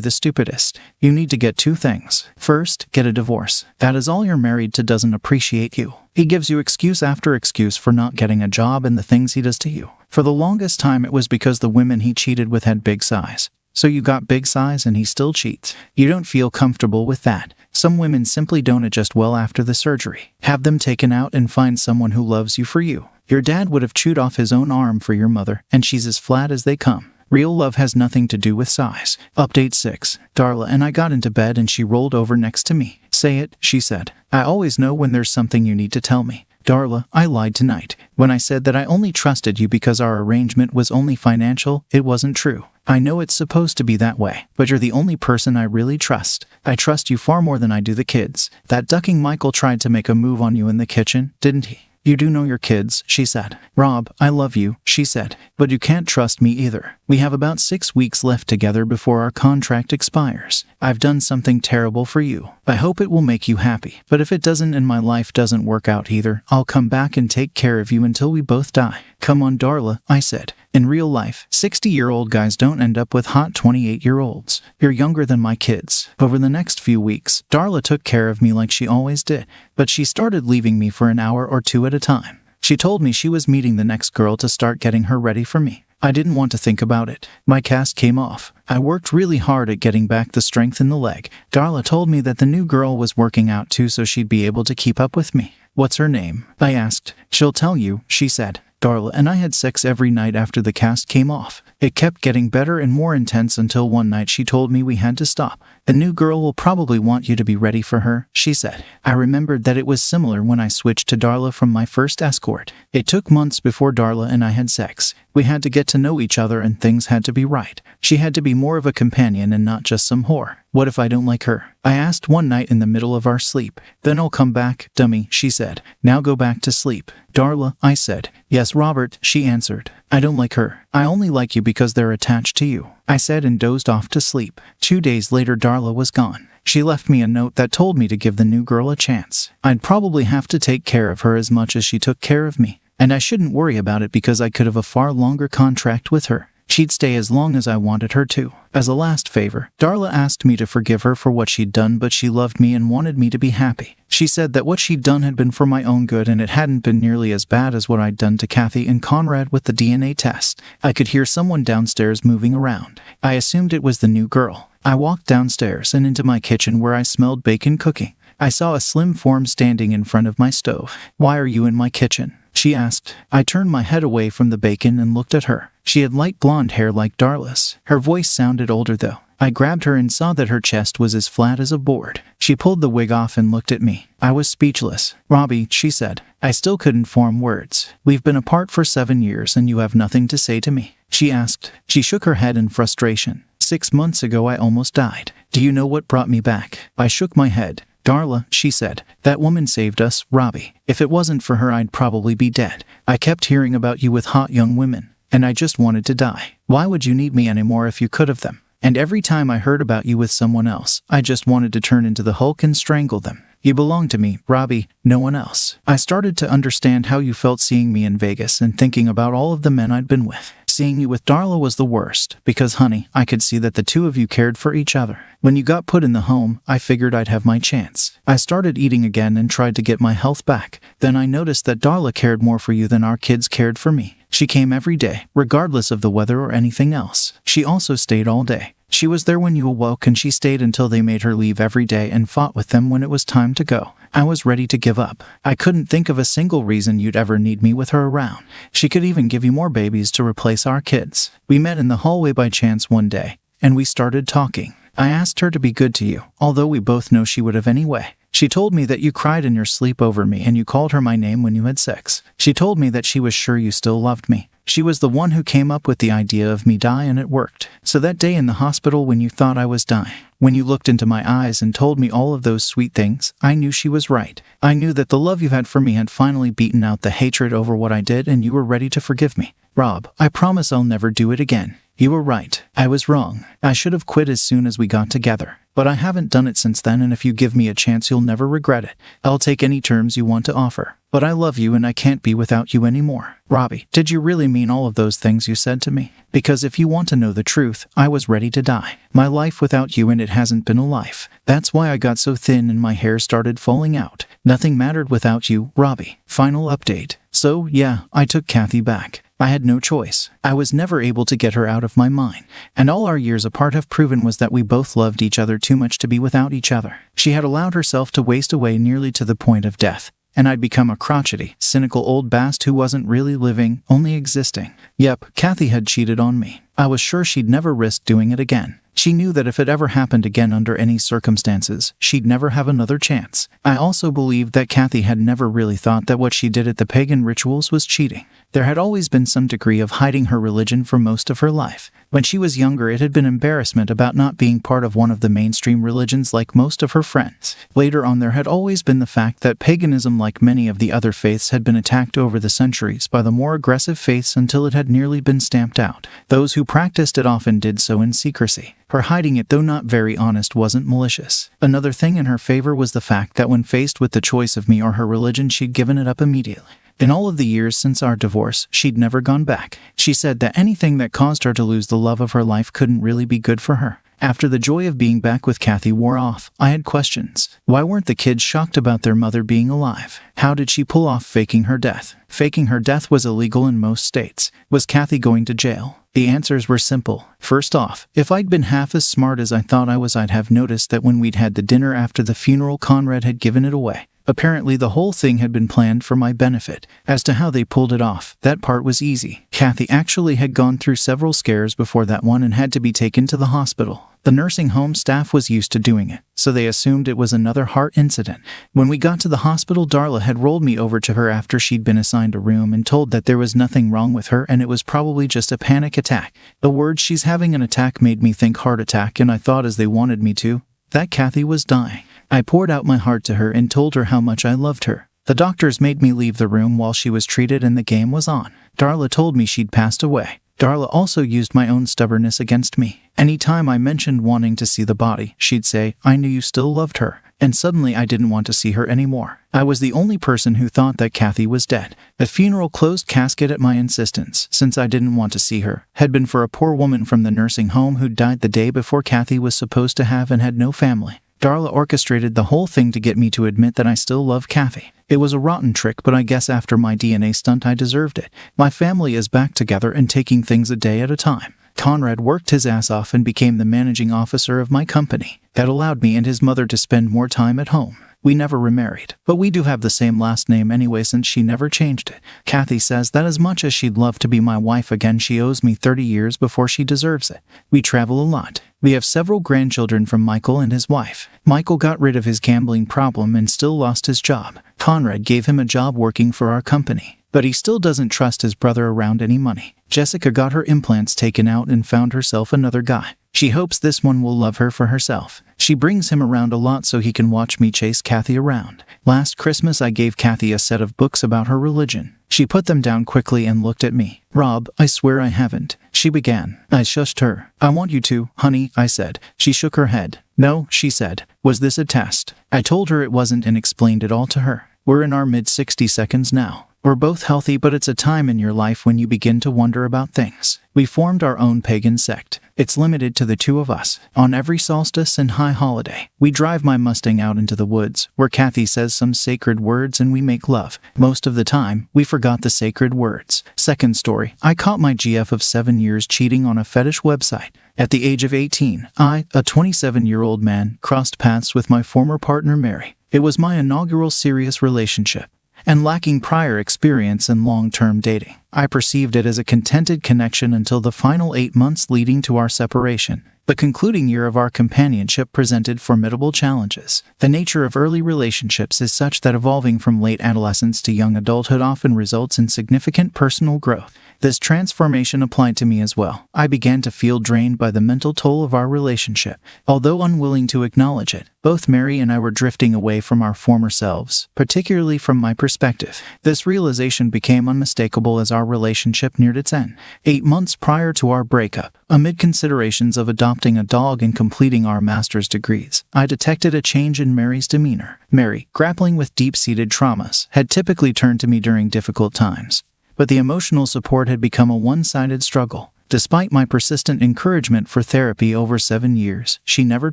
[SPEAKER 1] the stupidest. You need to get two things. First, get a divorce. That is all you're married to doesn't appreciate you. He gives you excuse after excuse for not getting a job and the things he does to you. For the longest time it was because the women he cheated with had big size. So you got big size and he still cheats. You don't feel comfortable with that. Some women simply don't adjust well after the surgery. Have them taken out and find someone who loves you for you. Your dad would have chewed off his own arm for your mother, and she's as flat as they come. Real love has nothing to do with size. Update 6. Darla and I got into bed and she rolled over next to me. Say it, she said. I always know when there's something you need to tell me. Darla, I lied tonight. When I said that I only trusted you because our arrangement was only financial, it wasn't true. I know it's supposed to be that way, but you're the only person I really trust. I trust you far more than I do the kids. That ducking Michael tried to make a move on you in the kitchen, didn't he? You do know your kids, she said. Rob, I love you, she said. But you can't trust me either. We have about 6 weeks left together before our contract expires. I've done something terrible for you. I hope it will make you happy. But if it doesn't and my life doesn't work out either, I'll come back and take care of you until we both die. Come on, Darla, I said. In real life, 60-year-old guys don't end up with hot 28-year-olds. You're younger than my kids. Over the next few weeks, Darla took care of me like she always did, but she started leaving me for an hour or two at a time. She told me she was meeting the next girl to start getting her ready for me. I didn't want to think about it. My cast came off. I worked really hard at getting back the strength in the leg. Darla told me that the new girl was working out too, so she'd be able to keep up with me. What's her name? I asked. She'll tell you, she said. Darla and I had sex every night after the cast came off. It kept getting better and more intense until one night she told me we had to stop. The new girl will probably want you to be ready for her, she said. I remembered that it was similar when I switched to Darla from my first escort. It took months before Darla and I had sex. We had to get to know each other and things had to be right. She had to be more of a companion and not just some whore. What if I don't like her? I asked one night in the middle of our sleep. Then I'll come back, dummy, she said. Now go back to sleep. Darla, I said. Yes, Robert, she answered. I don't like her. I only like you because they're attached to you, I said and dozed off to sleep. 2 days later, Darla was gone. She left me a note that told me to give the new girl a chance. I'd probably have to take care of her as much as she took care of me, and I shouldn't worry about it because I could have a far longer contract with her. She'd stay as long as I wanted her to. As a last favor, Darla asked me to forgive her for what she'd done, but she loved me and wanted me to be happy. She said that what she'd done had been for my own good and it hadn't been nearly as bad as what I'd done to Kathy and Conrad with the DNA test. I could hear someone downstairs moving around. I assumed it was the new girl. I walked downstairs and into my kitchen where I smelled bacon cooking. I saw a slim form standing in front of my stove. Why are you in my kitchen? She asked. I turned my head away from the bacon and looked at her. She had light blonde hair like Darla's. Her voice sounded older though. I grabbed her and saw that her chest was as flat as a board. She pulled the wig off and looked at me. I was speechless. Robbie, she said. I still couldn't form words. We've been apart for 7 years and you have nothing to say to me. she asked. She shook her head in frustration. 6 months ago I almost died. Do you know what brought me back? I shook my head. Darla, she said, that woman saved us, Robbie. If it wasn't for her, I'd probably be dead. I kept hearing about you with hot young women, and I just wanted to die. Why would you need me anymore if you could have them? And every time I heard about you with someone else, I just wanted to turn into the Hulk and strangle them. You belong to me, Robbie, no one else. I started to understand how you felt seeing me in Vegas and thinking about all of the men I'd been with. Seeing you with Darla was the worst, because honey, I could see that the two of you cared for each other. When you got put in the home, I figured I'd have my chance. I started eating again and tried to get my health back. Then I noticed that Darla cared more for you than our kids cared for me. She came every day, regardless of the weather or anything else. She also stayed all day. She was there when you awoke, and she stayed until they made her leave every day and fought with them when it was time to go. I was ready to give up. I couldn't think of a single reason you'd ever need me with her around. She could even give you more babies to replace our kids. We met in the hallway by chance one day, and we started talking. I asked her to be good to you, although we both know she would have anyway. She told me that you cried in your sleep over me and you called her my name when you had sex. She told me that she was sure you still loved me. She was the one who came up with the idea of me die, and it worked. So that day in the hospital when you thought I was dying, when you looked into my eyes and told me all of those sweet things, I knew she was right. I knew that the love you had for me had finally beaten out the hatred over what I did, and you were ready to forgive me. Rob, I promise I'll never do it again. You were right. I was wrong. I should have quit as soon as we got together. But I haven't done it since then, and if you give me a chance, you'll never regret it. I'll take any terms you want to offer. But I love you, and I can't be without you anymore. Robbie, did you really mean all of those things you said to me? Because if you want to know the truth, I was ready to die. My life without you, and it hasn't been a life. That's why I got so thin and my hair started falling out. Nothing mattered without you, Robbie. Final update. So, yeah, I took Kathy back. I had no choice. I was never able to get her out of my mind. And all our years apart have proven was that we both loved each other too much to be without each other. She had allowed herself to waste away nearly to the point of death. And I'd become a crotchety, cynical old bast who wasn't really living, only existing. Yep, Kathy had cheated on me. I was sure she'd never risk doing it again. She knew that if it ever happened again under any circumstances, she'd never have another chance. I also believed that Kathy had never really thought that what she did at the pagan rituals was cheating. There had always been some degree of hiding her religion for most of her life. When she was younger, it had been embarrassment about not being part of one of the mainstream religions like most of her friends. Later on, there had always been the fact that paganism, like many of the other faiths, had been attacked over the centuries by the more aggressive faiths until it had nearly been stamped out. Those who practiced it often did so in secrecy. Her hiding it, though not very honest, wasn't malicious. Another thing in her favor was the fact that when faced with the choice of me or her religion, she'd given it up immediately. In all of the years since our divorce, she'd never gone back. She said that anything that caused her to lose the love of her life couldn't really be good for her. After the joy of being back with Kathy wore off, I had questions. Why weren't the kids shocked about their mother being alive? How did she pull off faking her death? Faking her death was illegal in most states. Was Kathy going to jail? The answers were simple. First off, if I'd been half as smart as I thought I was, I'd have noticed that when we'd had the dinner after the funeral, Conrad had given it away. Apparently, the whole thing had been planned for my benefit. As to how they pulled it off, that part was easy. Kathy actually had gone through several scares before that one and had to be taken to the hospital. The nursing home staff was used to doing it, so they assumed it was another heart incident. When we got to the hospital, Darla had rolled me over to her after she'd been assigned a room and told that there was nothing wrong with her and it was probably just a panic attack. The words "she's having an attack" made me think heart attack, and I thought, as they wanted me to, that Kathy was dying. I poured out my heart to her and told her how much I loved her. The doctors made me leave the room while she was treated and the game was on. Darla told me she'd passed away. Darla also used my own stubbornness against me. Anytime I mentioned wanting to see the body, she'd say, "I knew you still loved her." And suddenly I didn't want to see her anymore. I was the only person who thought that Kathy was dead. The funeral closed casket at my insistence, since I didn't want to see her, had been for a poor woman from the nursing home who died the day before Kathy was supposed to have and had no family. Darla orchestrated the whole thing to get me to admit that I still love Kathy. It was a rotten trick, but I guess after my DNA stunt I deserved it. My family is back together and taking things a day at a time. Conrad worked his ass off and became the managing officer of my company. That allowed me and his mother to spend more time at home. We never remarried, but we do have the same last name anyway since she never changed it. Kathy says that as much as she'd love to be my wife again, she owes me 30 years before she deserves it. We travel a lot. We have several grandchildren from Michael and his wife. Michael got rid of his gambling problem and still lost his job. Conrad gave him a job working for our company. but he still doesn't trust his brother around any money. Jessica got her implants taken out and found herself another guy. She hopes this one will love her for herself. She brings him around a lot so he can watch me chase Kathy around. Last Christmas I gave Kathy a set of books about her religion. She put them down quickly and looked at me. "Rob, I swear I haven't," she began. I shushed her. "I want you to, honey," I said. She shook her head. "No," she said. "Was this a test?" I told her it wasn't and explained it all to her. We're in our mid-60 seconds now. We're both healthy, but it's a time in your life when you begin to wonder about things. We formed our own pagan sect. It's limited to the two of us. On every solstice and high holiday, we drive my Mustang out into the woods, where Kathy says some sacred words and we make love. Most of the time, we forgot the sacred words. Second story, I caught my GF of 7 years cheating on a fetish website. At the age of 18, I, a 27-year-old man, crossed paths with my former partner Mary. It was my inaugural serious relationship. And lacking prior experience in long-term dating, I perceived it as a contented connection until the final 8 months leading to our separation. The concluding year of our companionship presented formidable challenges. The nature of early relationships is such that evolving from late adolescence to young adulthood often results in significant personal growth. This transformation applied to me as well. I began to feel drained by the mental toll of our relationship. Although unwilling to acknowledge it, both Mary and I were drifting away from our former selves, particularly from my perspective. This realization became unmistakable as our relationship neared its end. 8 months prior to our breakup, amid considerations of adopting a dog and completing our master's degrees, I detected a change in Mary's demeanor. Mary, grappling with deep-seated traumas, had typically turned to me during difficult times. But the emotional support had become a one-sided struggle. Despite my persistent encouragement for therapy over 7 years, she never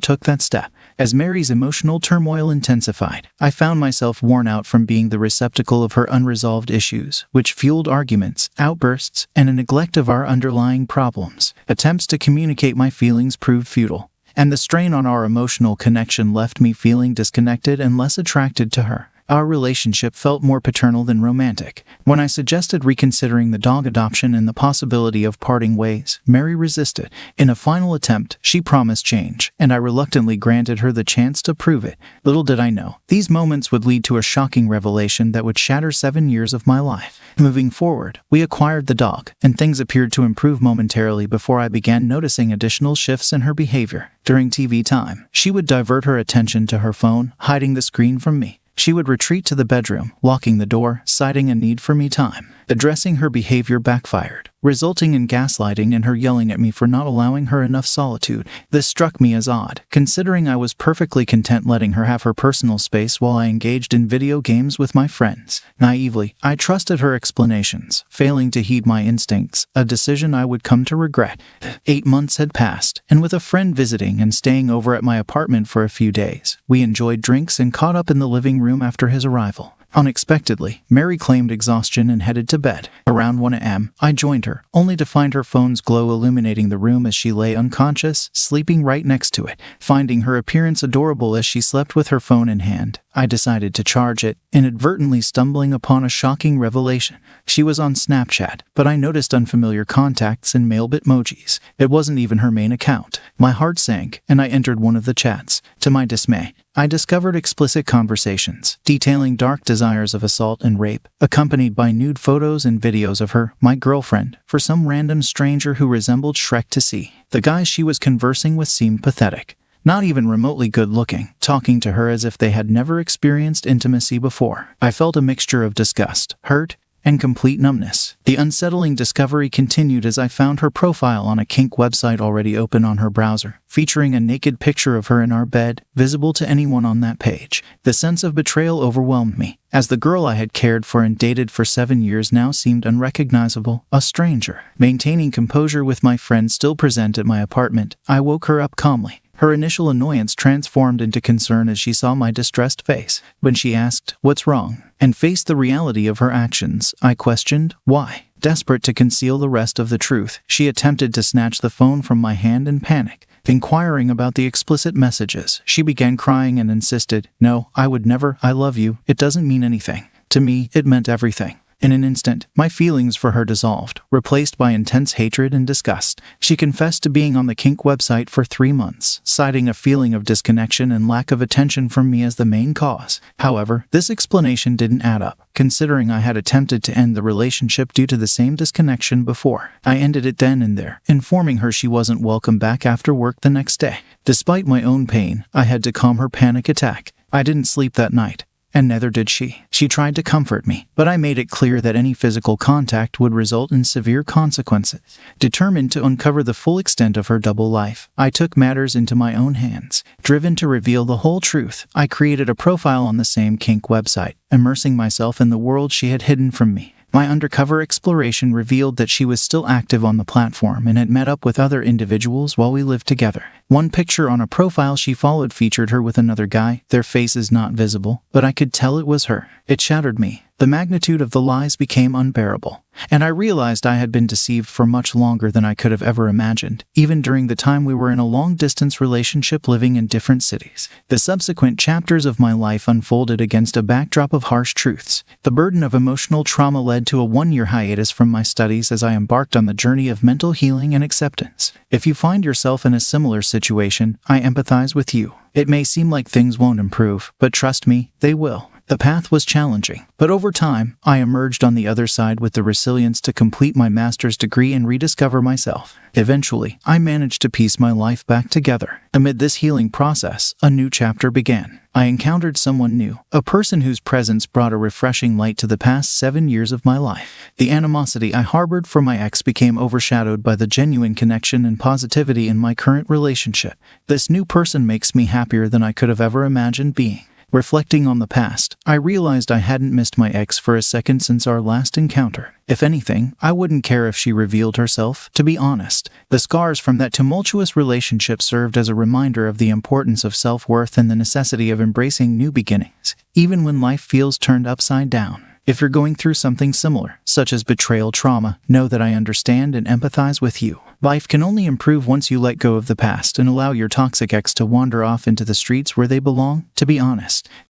[SPEAKER 1] took that step. As Mary's emotional turmoil intensified, I found myself worn out from being the receptacle of her unresolved issues, which fueled arguments, outbursts, and a neglect of our underlying problems. Attempts to communicate my feelings proved futile, and the strain on our emotional connection left me feeling disconnected and less attracted to her. Our relationship felt more paternal than romantic. When I suggested reconsidering the dog adoption and the possibility of parting ways, Mary resisted. In a final attempt, she promised change, and I reluctantly granted her the chance to prove it. Little did I know, these moments would lead to a shocking revelation that would shatter 7 years of my life. Moving forward, we acquired the dog, and things appeared to improve momentarily before I began noticing additional shifts in her behavior. During TV time, she would divert her attention to her phone, hiding the screen from me. She would retreat to the bedroom, locking the door, citing a need for me time. Addressing her behavior backfired, resulting in gaslighting and her yelling at me for not allowing her enough solitude. This struck me as odd, considering I was perfectly content letting her have her personal space while I engaged in video games with my friends. Naively, I trusted her explanations, failing to heed my instincts, a decision I would come to regret. 8 months had passed, and with a friend visiting and staying over at my apartment for a few days, we enjoyed drinks and caught up in the living room after his arrival. Unexpectedly, Mary claimed exhaustion and headed to bed. Around 1 a.m., I joined her, only to find her phone's glow illuminating the room as she lay unconscious, sleeping right next to it. Finding her appearance adorable as she slept with her phone in hand, I decided to charge it, inadvertently stumbling upon a shocking revelation. She was on Snapchat, but I noticed unfamiliar contacts and mail bitmojis. It wasn't even her main account. My heart sank, and I entered one of the chats. To my dismay, I discovered explicit conversations, detailing dark desires of assault and rape, accompanied by nude photos and videos of her, my girlfriend, for some random stranger who resembled Shrek to see. The guys she was conversing with seemed pathetic, not even remotely good-looking, talking to her as if they had never experienced intimacy before. I felt a mixture of disgust, hurt, and complete numbness. The unsettling discovery continued as I found her profile on a kink website already open on her browser, featuring a naked picture of her in our bed, visible to anyone on that page. The sense of betrayal overwhelmed me, as the girl I had cared for and dated for 7 years now seemed unrecognizable, a stranger. Maintaining composure with my friend still present at my apartment, I woke her up calmly. Her initial annoyance transformed into concern as she saw my distressed face. When she asked, "What's wrong?" and faced the reality of her actions, I questioned, "Why?" Desperate to conceal the rest of the truth, she attempted to snatch the phone from my hand in panic. Inquiring about the explicit messages, she began crying and insisted, "No, I would never, I love you, it doesn't mean anything." To me, it meant everything. In an instant, my feelings for her dissolved, replaced by intense hatred and disgust. She confessed to being on the kink website for 3 months, citing a feeling of disconnection and lack of attention from me as the main cause. However, this explanation didn't add up, considering I had attempted to end the relationship due to the same disconnection before. I ended it then and there, informing her she wasn't welcome back after work the next day. Despite my own pain, I had to calm her panic attack. I didn't sleep that night, and neither did she. She tried to comfort me, but I made it clear that any physical contact would result in severe consequences. Determined to uncover the full extent of her double life, I took matters into my own hands. Driven to reveal the whole truth, I created a profile on the same kink website, immersing myself in the world she had hidden from me. My undercover exploration revealed that she was still active on the platform and had met up with other individuals while we lived together. One picture on a profile she followed featured her with another guy. Their faces not visible, but I could tell it was her. It shattered me. The magnitude of the lies became unbearable, and I realized I had been deceived for much longer than I could have ever imagined, even during the time we were in a long-distance relationship living in different cities. The subsequent chapters of my life unfolded against a backdrop of harsh truths. The burden of emotional trauma led to a 1-year hiatus from my studies as I embarked on the journey of mental healing and acceptance. If you find yourself in a similar situation, I empathize with you. It may seem like things won't improve, but trust me, they will. The path was challenging, but over time, I emerged on the other side with the resilience to complete my master's degree and rediscover myself. Eventually, I managed to piece my life back together. Amid this healing process, a new chapter began. I encountered someone new, a person whose presence brought a refreshing light to the past 7 years of my life. The animosity I harbored for my ex became overshadowed by the genuine connection and positivity in my current relationship. This new person makes me happier than I could have ever imagined being. Reflecting on the past, I realized I hadn't missed my ex for a second since our last encounter. If anything, I wouldn't care if she revealed herself, to be honest. The scars from that tumultuous relationship served as a reminder of the importance of self-worth and the necessity of embracing new beginnings, even when life feels turned upside down. If you're going through something similar, such as betrayal trauma, know that I understand and empathize with you. Life can only improve once you let go of the past and allow your toxic ex to wander off into the streets where they belong. To be honest,